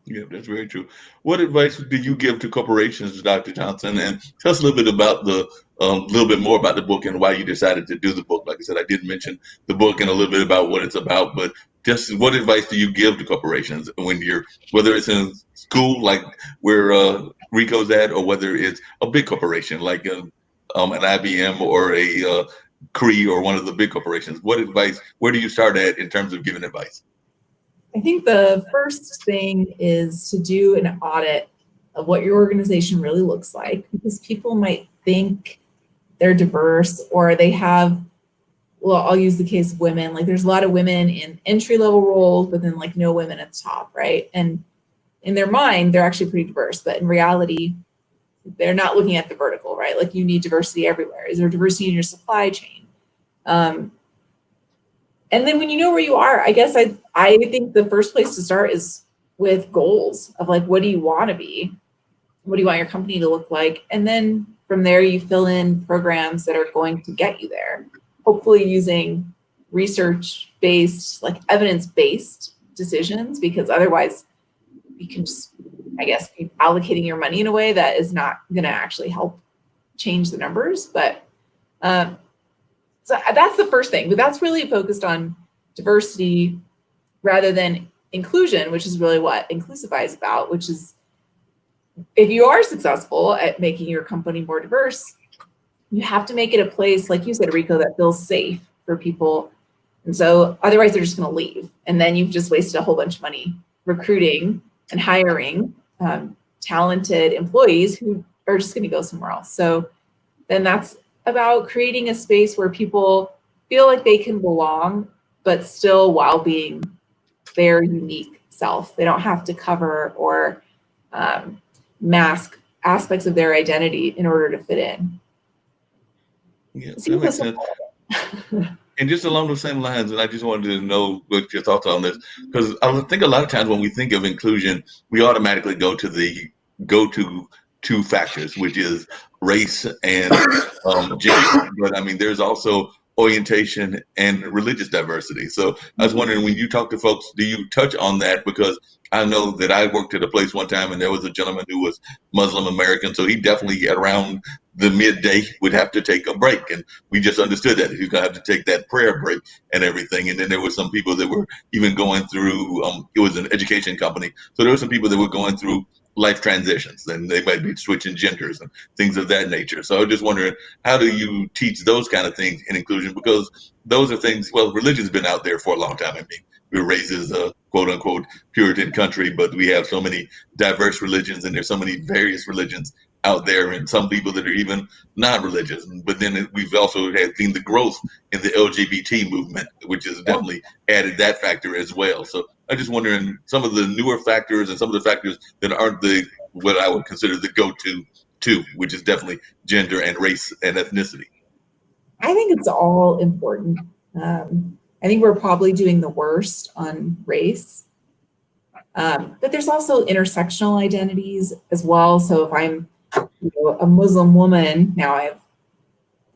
Yeah, that's very true. What advice do you give to corporations, Dr. Johnson? And tell us a little bit about little bit more about the book and why you decided to do the book. Like I said, I did mention the book and a little bit about what it's about, but just what advice do you give to corporations when whether it's in school, like where Rico's at, or whether it's a big corporation like an IBM or a Cree or one of the big corporations? What advice? Where do you start at in terms of giving advice? I think the first thing is to do an audit of what your organization really looks like, because people might think they're diverse, or they have, well, I'll use the case of women. Like there's a lot of women in entry-level roles, but then like no women at the top, right? And in their mind, they're actually pretty diverse, but in reality, they're not looking at the vertical, right? Like you need diversity everywhere. Is there diversity in your supply chain? And then when you know where you are, I guess I think the first place to start is with goals of like, what do you want to be? What do you want your company to look like? And then from there, you fill in programs that are going to get you there, hopefully using research-based, like evidence-based decisions, because otherwise you can just, I guess, be allocating your money in a way that is not going to actually help change the numbers. But so that's the first thing, but that's really focused on diversity rather than inclusion, which is really what Inclusify is about, which is if you are successful at making your company more diverse, you have to make it a place, like you said, Rico, that feels safe for people. And so otherwise they're just going to leave. And then you've just wasted a whole bunch of money recruiting and hiring talented employees who are just going to go somewhere else. So then that's about creating a space where people feel like they can belong, but still while being their unique self. They don't have to cover or mask aspects of their identity in order to fit in. Yeah, that makes sense. And just along those same lines, and I just wanted to know what your thoughts on this, because I think a lot of times when we think of inclusion, we automatically go to two factors, which is race and gender. But I mean, there's also orientation and religious diversity. So I was wondering, when you talk to folks, do you touch on that? Because I know that I worked at a place one time and there was a gentleman who was Muslim American. So he definitely around the midday would have to take a break. And we just understood that he's going to have to take that prayer break and everything. And then there were some people that were even going through, it was an education company. So there were some people that were going through life transitions, and they might be switching genders and things of that nature. So I was just wondering, how do you teach those kind of things in inclusion? Because those are things, well, religion's been out there for a long time. I mean, we were raised as a quote unquote Puritan country, but we have so many diverse religions, and there's so many various religions out there, and some people that are even non-religious. But then we've also seen the growth in the LGBT movement, which has definitely added that factor as well. So I'm just wondering some of the newer factors and some of the factors that aren't the what I would consider the go-to too, which is definitely gender and race and ethnicity. I think it's all important. I think we're probably doing the worst on race. But there's also intersectional identities as well. So if I'm a Muslim woman, now I have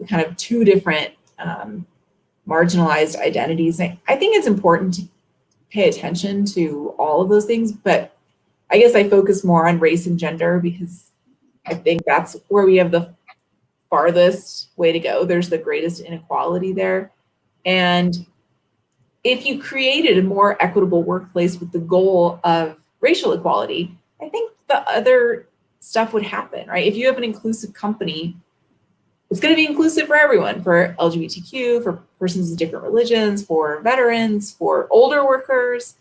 kind of two different marginalized identities. I think it's important to pay attention to all of those things, but I guess I focus more on race and gender because I think that's where we have the farthest way to go. There's the greatest inequality there. And if you created a more equitable workplace with the goal of racial equality, I think the other stuff would happen, right? If you have an inclusive company, it's going to be inclusive for everyone, for LGBTQ, for persons of different religions, for veterans, for older workers.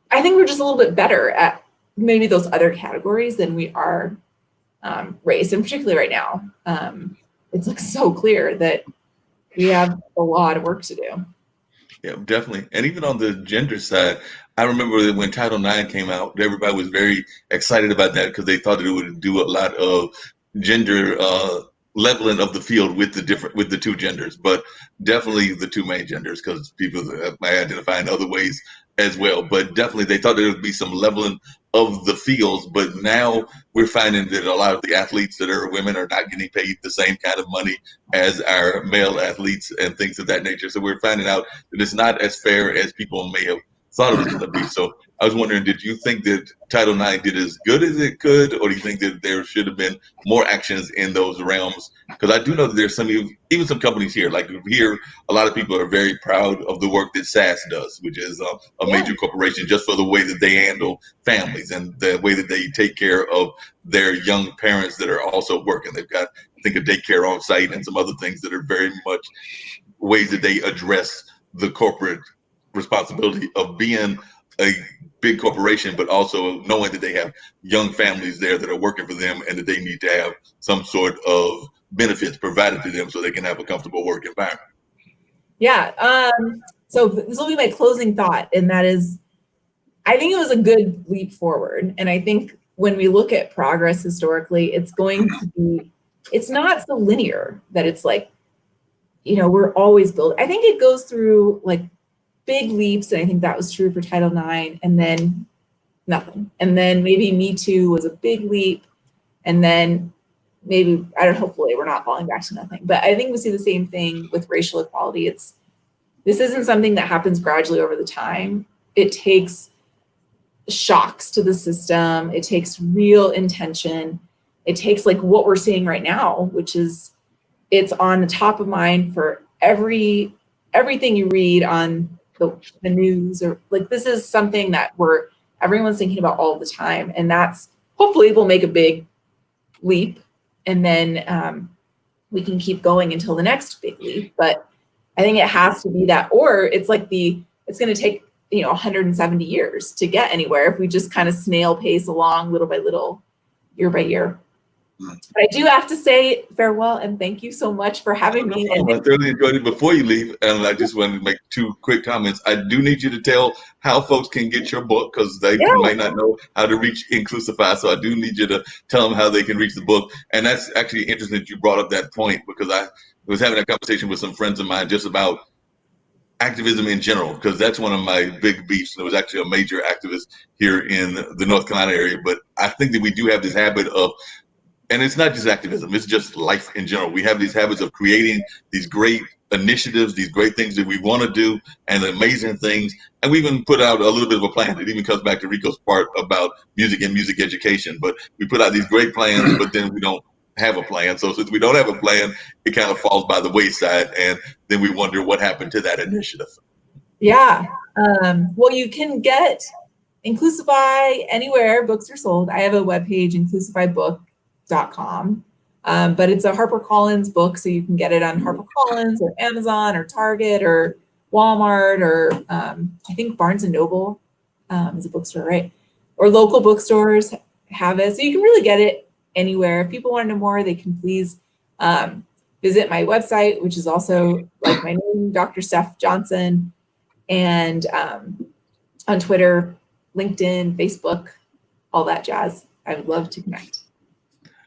I think we're just a little bit better at maybe those other categories than we are race, and particularly right now. It's like so clear that we have a lot of work to do. Yeah, definitely. And even on the gender side, I remember that when Title IX came out, everybody was very excited about that because they thought that it would do a lot of gender leveling of the field with the two genders, but definitely the two main genders because people might identify in other ways as well. But definitely they thought there would be some leveling of the fields, but now we're finding that a lot of the athletes that are women are not getting paid the same kind of money as our male athletes and things of that nature. So we're finding out that it's not as fair as people may have thought it was going to be. So I was wondering, did you think that Title IX did as good as it could, or do you think that there should have been more actions in those realms? Because I do know that there's even some companies here, like here, a lot of people are very proud of the work that SAS does, which is a major corporation, just for the way that they handle families and the way that they take care of their young parents that are also working. They've got, I think, a daycare on site and some other things that are very much ways that they address the corporate responsibility of being a big corporation, but also knowing that they have young families there that are working for them and that they need to have some sort of benefits provided to them so they can have a comfortable work environment. Yeah. So this will be my closing thought, and that is, I think it was a good leap forward. And I think when we look at progress historically, it's not so linear that it's like, we're always building. I think it goes through like big leaps, and I think that was true for Title IX, and then nothing. And then maybe Me Too was a big leap, and then maybe, hopefully we're not falling back to nothing. But I think we see the same thing with racial equality. This isn't something that happens gradually over the time. It takes shocks to the system. It takes real intention. It takes like what we're seeing right now, which is it's on the top of mind for everything you read on the news, or like this is something that everyone's thinking about all the time, and that's hopefully we'll make a big leap, and then we can keep going until the next big leap. But I think it has to be that, or it's like it's going to take 170 years to get anywhere if we just kind of snail pace along little by little, year by year. But I do have to say farewell and thank you so much for having me. I thoroughly enjoyed it. Before you leave, and I just wanted to make two quick comments. I do need you to tell how folks can get your book because they might not know how to reach Inclusify. So I do need you to tell them how they can reach the book. And that's actually interesting that you brought up that point because I was having a conversation with some friends of mine just about activism in general, because that's one of my big beefs. There was actually a major activist here in the North Carolina area. But I think that we do have this habit of, and it's not just activism, it's just life in general. We have these habits of creating these great initiatives, these great things that we want to do, and amazing things. And we even put out a little bit of a plan. It even comes back to Rico's part about music and music education. But we put out these great plans, but then we don't have a plan. So since we don't have a plan, it kind of falls by the wayside. And then we wonder what happened to that initiative. Yeah. Well, you can get Inclusify anywhere books are sold. I have a webpage, inclusifybook.com. But it's a HarperCollins book, so you can get it on HarperCollins or Amazon or Target or Walmart or I think Barnes & Noble is a bookstore, right? Or local bookstores have it. So you can really get it anywhere. If people want to know more, they can please visit my website, which is also like my name, Dr. Steph Johnson, and on Twitter, LinkedIn, Facebook, all that jazz. I would love to connect.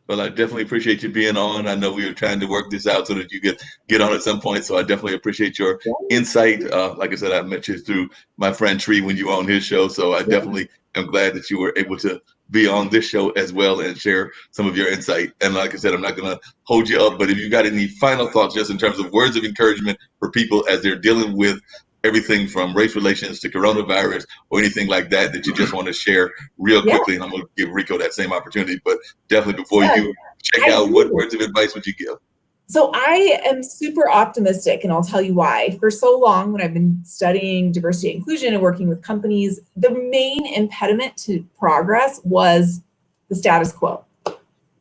Well, I definitely appreciate you being on. I know we were trying to work this out so that you could get on at some point. So I definitely appreciate your insight. Like I said, I met you through my friend Tree when you were on his show. So I definitely am glad that you were able to be on this show as well and share some of your insight. And like I said, I'm not going to hold you up, but if you got any final thoughts just in terms of words of encouragement for people as they're dealing with everything from race relations to coronavirus or anything like that that you just want to share real quickly, and I'm going to give Rico that same opportunity, but definitely before you check out, what words of advice would you give? So I am super optimistic, and I'll tell you why. For so long, when I've been studying diversity and inclusion and working with companies, the main impediment to progress was the status quo.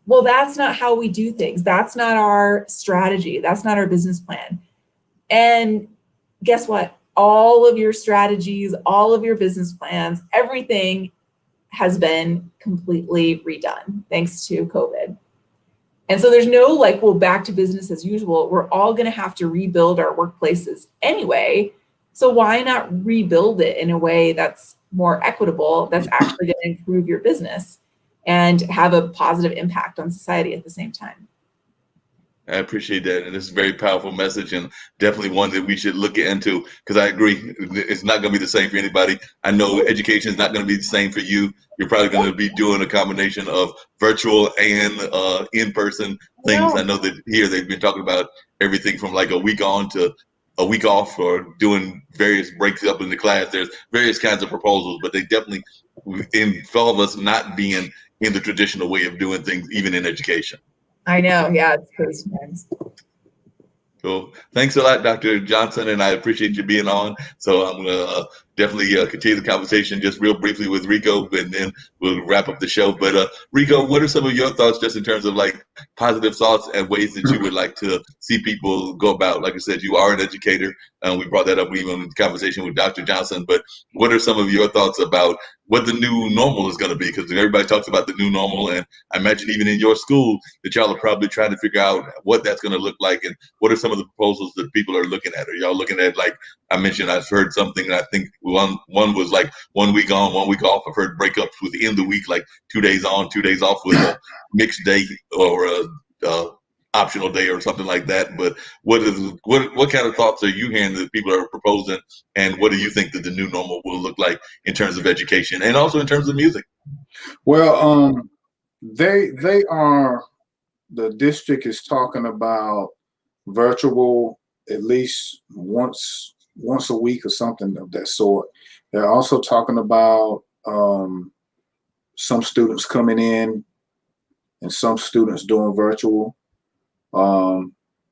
Well, that's not how we do things. That's not our strategy. That's not our business plan. And guess what? All of your strategies, all of your business plans, everything has been completely redone thanks to COVID. And so there's no like, well, back to business as usual. We're all going to have to rebuild our workplaces anyway. So why not rebuild it in a way that's more equitable, that's actually going to improve your business and have a positive impact on society at the same time? I appreciate that. And it's a very powerful message and definitely one that we should look into because I agree. It's not going to be the same for anybody. I know education is not going to be the same for you. You're probably going to be doing a combination of virtual and in-person things. I know that here they've been talking about everything from like a week on to a week off or doing various breaks up in the class. There's various kinds of proposals, but they definitely involve us not being in the traditional way of doing things, even in education. I know. Yeah, it's crazy times. Cool. Thanks a lot, Dr. Johnson, and I appreciate you being on. So I'm going to definitely continue the conversation just real briefly with Rico, and then we'll wrap up the show. But Rico, what are some of your thoughts just in terms of like positive thoughts and ways that you would like to see people go about? Like I said, you are an educator, and we brought that up even in the conversation with Dr. Johnson. But what are some of your thoughts about what the new normal is going to be? Because everybody talks about the new normal, and I imagine even in your school that y'all are probably trying to figure out what that's going to look like, and what are some of the proposals that people are looking at? Are y'all looking at, like I mentioned, I've heard something, I think one was like 1 week on, 1 week off. I've heard breakups within the week, like 2 days on, 2 days off with a mixed day or a optional day or something like that. But what kind of thoughts are you hearing that people are proposing, and what do you think that the new normal will look like in terms of education and also in terms of music? Well, they are, the district is talking about virtual at least once a week or something of that sort. They're also talking about some students coming in and some students doing virtual.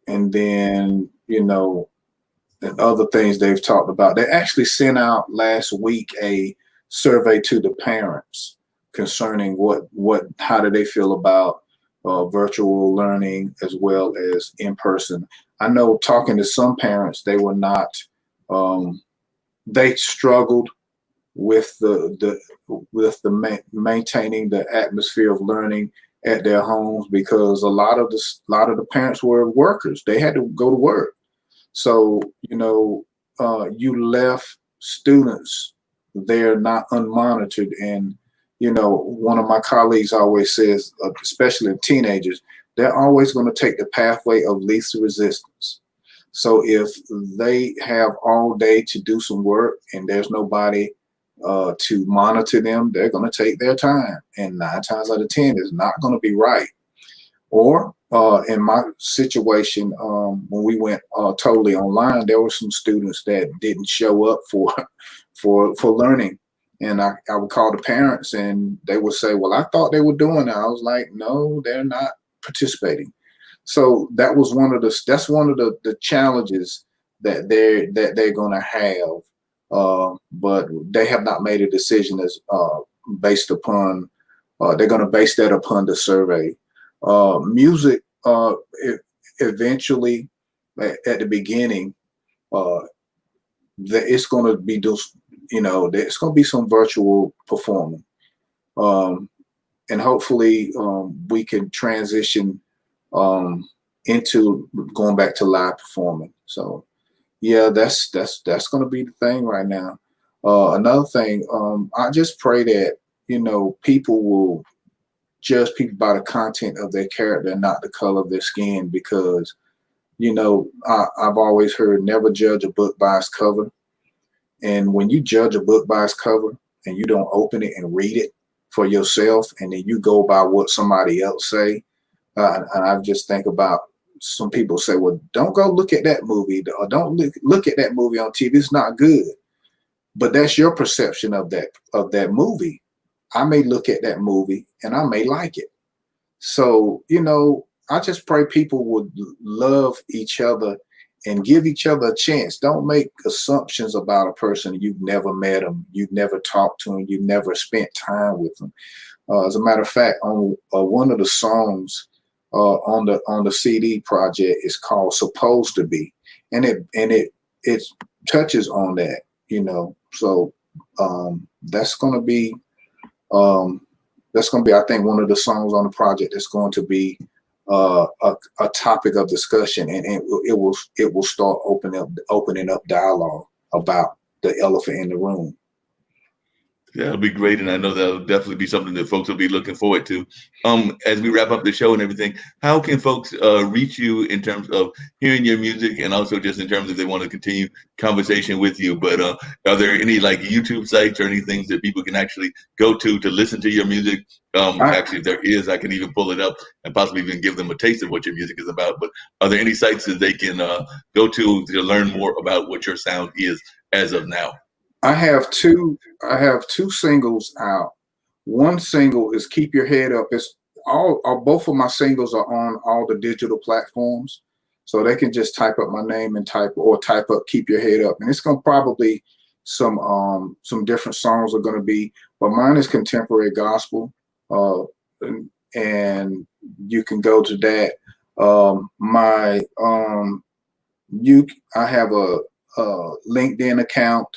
And then, and other things they've talked about. They actually sent out last week a survey to the parents concerning how do they feel about virtual learning as well as in person. I know talking to some parents, they were not, they struggled with maintaining the atmosphere of learning at their homes because a lot of the parents were workers. They had to go to work. So, you left students there not unmonitored. And, one of my colleagues always says, especially teenagers, they're always going to take the pathway of least resistance. So if they have all day to do some work and there's nobody to monitor them, they're going to take their time. And 9 times out of 10, it's not going to be right. Or in my situation, when we went totally online, there were some students that didn't show up for learning. And I would call the parents and they would say, well, I thought they were doing it. I was like, no, they're not participating. So that was one of the challenges that they're going to have. But they have not made a decision as based upon, they're going to base that upon the survey. Music, eventually at the beginning, it's going to be those, there's going to be some virtual performing. hopefully we can transition into going back to live performing. So yeah, that's going to be the thing right now. Another thing, I just pray that, you know, people will judge people by the content of their character and not the color of their skin, because, you know, I've always heard never judge a book by its cover. And when you judge a book by its cover and you don't open it and read it for yourself, and then you go by what somebody else say, and I just think about some people say, well, don't go look at that movie, or don't look at that movie on TV. It's not good. But that's your perception of that movie. I may look at that movie and I may like it. So, you know, I just pray people would love each other and give each other a chance. Don't make assumptions about a person. You've never met them. You've never talked to them. You've never spent time with them. As a matter of fact, on one of the songs on the CD project is called "Supposed to Be," and it touches on that, you know. So that's gonna be I think one of the songs on the project that's going to be a topic of discussion, and it will start opening up dialogue about the elephant in the room. That'll be great, and I know that'll definitely be something that folks will be looking forward to. As we wrap up the show and everything, how can folks reach you in terms of hearing your music, and also just in terms of if they want to continue conversation with you? But are there any like YouTube sites or any things that people can actually go to listen to your music? Actually, if there is, I can even pull it up and possibly even give them a taste of what your music is about. But are there any sites that they can go to learn more about what your sound is as of now? I have two singles out. One single is "Keep Your Head Up." It's both of my singles are on all the digital platforms, so they can just type up my name and type up "Keep Your Head Up," and it's gonna probably some different songs are gonna be, but mine is contemporary gospel, and you can go to that. I have a LinkedIn account.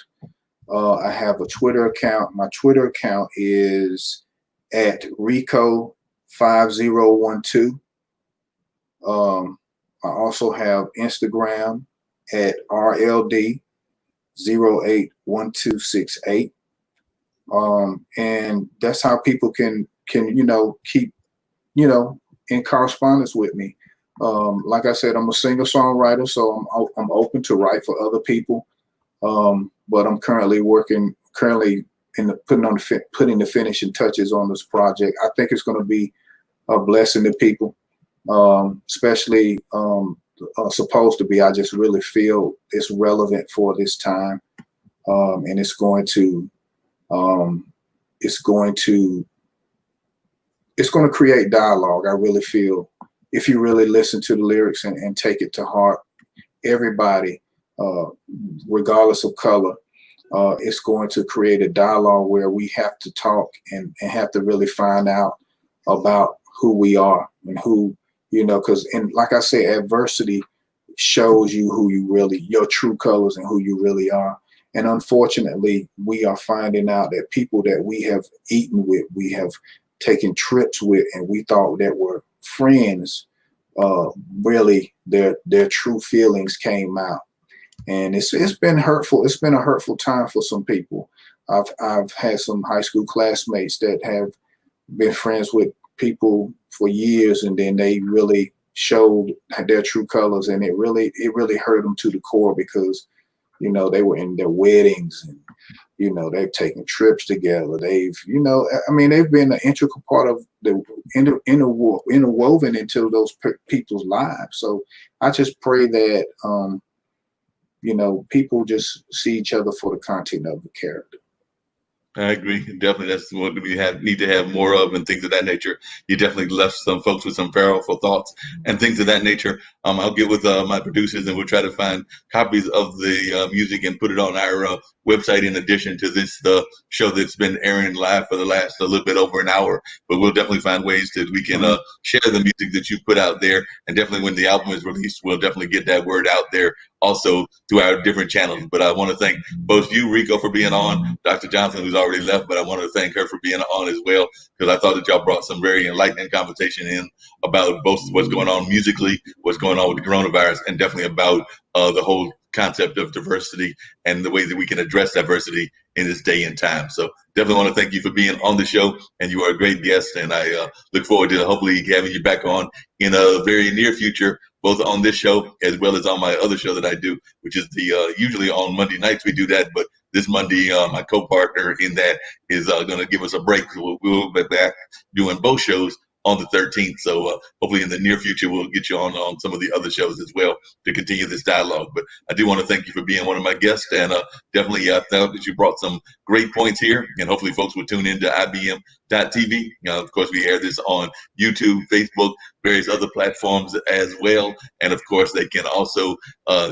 I have a Twitter account. My Twitter account is at Rico5012. I also have Instagram at RLD081268. And that's how people can keep in correspondence with me. Like I said, I'm a singer-songwriter, so I'm open to write for other people. But I'm currently putting the finishing touches on this project. I think it's going to be a blessing to people, especially "Supposed to Be." I just really feel it's relevant for this time, and it's going to create dialogue. I really feel, if you really listen to the lyrics and take it to heart, everybody, regardless of color, it's going to create a dialogue where we have to talk and have to really find out about who we are and who, because, and like I say, adversity shows you your true colors and who you really are. And unfortunately, we are finding out that people that we have eaten with, we have taken trips with, and we thought that were friends, really their true feelings came out. And it's been hurtful. It's been a hurtful time for some people. I've had some high school classmates that have been friends with people for years, and then they really showed their true colors, and it really hurt them to the core, because they were in their weddings, and they've taken trips together. They've they've been an integral part of the interwoven into those people's lives. So I just pray that people just see each other for the content of the character. I agree. Definitely, that's what we need to have more of, and things of that nature. You definitely left some folks with some powerful thoughts and things of that nature. I'll get with my producers, and we'll try to find copies of the music and put it on our website, in addition to this show that's been airing live for the last a little bit over an hour. But we'll definitely find ways that we can share the music that you put out there, and definitely when the album is released, we'll definitely get that word out there also through our different channels. But I want to thank both you, Rico, for being on, Dr. Johnson, who's already left, but I want to thank her for being on as well, because I thought that y'all brought some very enlightening conversation in about both what's going on musically, what's going on with the coronavirus, and definitely about the whole concept of diversity and the way that we can address diversity in this day and time. So definitely want to thank you for being on the show, and you are a great guest, and I look forward to hopefully having you back on in a very near future, both on this show as well as on my other show that I do, which is the usually on Monday nights we do that, but this Monday my co-partner in that is going to give us a break. So we'll be back doing both shows on the 13th. So hopefully in the near future, we'll get you on some of the other shows as well to continue this dialogue. But I do want to thank you for being one of my guests, and definitely I thought that you brought some great points here, and hopefully folks will tune into IBM.TV. Of course, we air this on YouTube, Facebook, various other platforms as well. And of course, they can also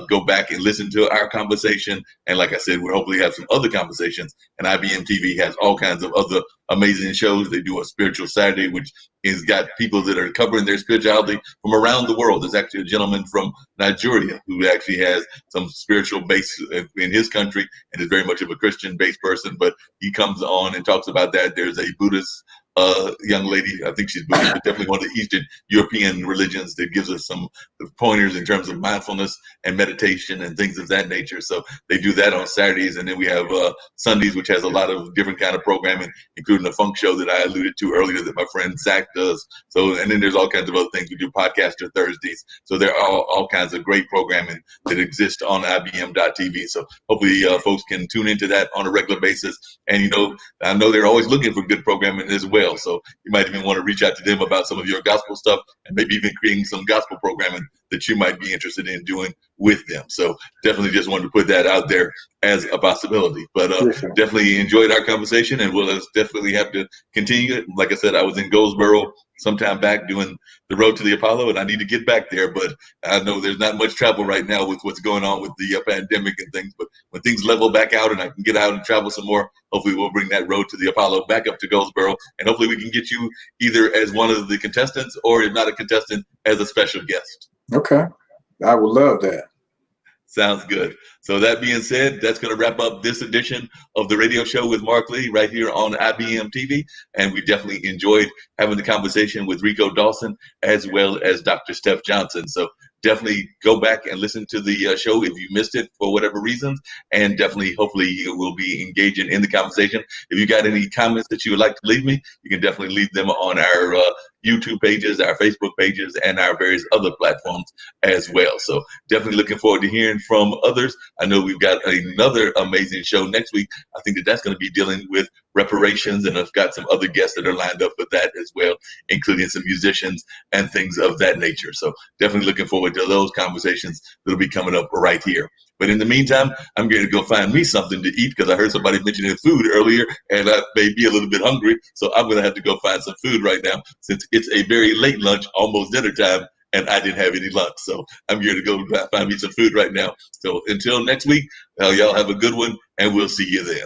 go back and listen to our conversation. And like I said, we'll hopefully have some other conversations. And IBM TV has all kinds of other amazing shows. They do a Spiritual Saturday, which has got people that are covering their spirituality from around the world. There's actually a gentleman from Nigeria who actually has some spiritual base in his country and is very much of a Christian-based person, but he comes on and talks about that. There's a Buddhist young lady, I think she's Buddhist, but definitely one of the Eastern European religions that gives us some pointers in terms of mindfulness and meditation and things of that nature. So they do that on Saturdays, and then we have Sundays, which has a lot of different kind of programming, including the funk show that I alluded to earlier that my friend Zach does. So, and then there's all kinds of other things. We do Podcaster Thursdays. So there are all kinds of great programming that exist on IBM.TV. So hopefully folks can tune into that on a regular basis. And, I know they're always looking for good programming as well. So you might even want to reach out to them about some of your gospel stuff and maybe even creating some gospel programming that you might be interested in doing with them. So definitely just wanted to put that out there as a possibility. But definitely enjoyed our conversation, and we'll definitely have to continue it. Like I said, I was in Goldsboro sometime back doing the Road to the Apollo, and I need to get back there. But I know there's not much travel right now with what's going on with the pandemic and things. But when things level back out and I can get out and travel some more, hopefully we'll bring that Road to the Apollo back up to Goldsboro, and hopefully we can get you either as one of the contestants or, if not a contestant, as a special guest. Okay. I would love that. Sounds good. So that being said, that's going to wrap up this edition of the radio show with Mark Lee right here on IBM TV. And we definitely enjoyed having the conversation with Rico Dawson as well as Dr. Steph Johnson. So definitely go back and listen to the show if you missed it for whatever reasons. And definitely, hopefully, you will be engaging in the conversation. If you got any comments that you would like to leave me, you can definitely leave them on our YouTube pages, our Facebook pages, and our various other platforms as well. So definitely looking forward to hearing from others. I know we've got another amazing show next week. I think that's going to be dealing with reparations, and I've got some other guests that are lined up for that as well, including some musicians and things of that nature. So definitely looking forward to those conversations that'll be coming up right here. But in the meantime, I'm going to go find me something to eat, because I heard somebody mentioning food earlier, and I may be a little bit hungry. So I'm going to have to go find some food right now, since it's a very late lunch, almost dinner time, and I didn't have any lunch. So I'm going to go find me some food right now. So until next week, y'all have a good one, and we'll see you then.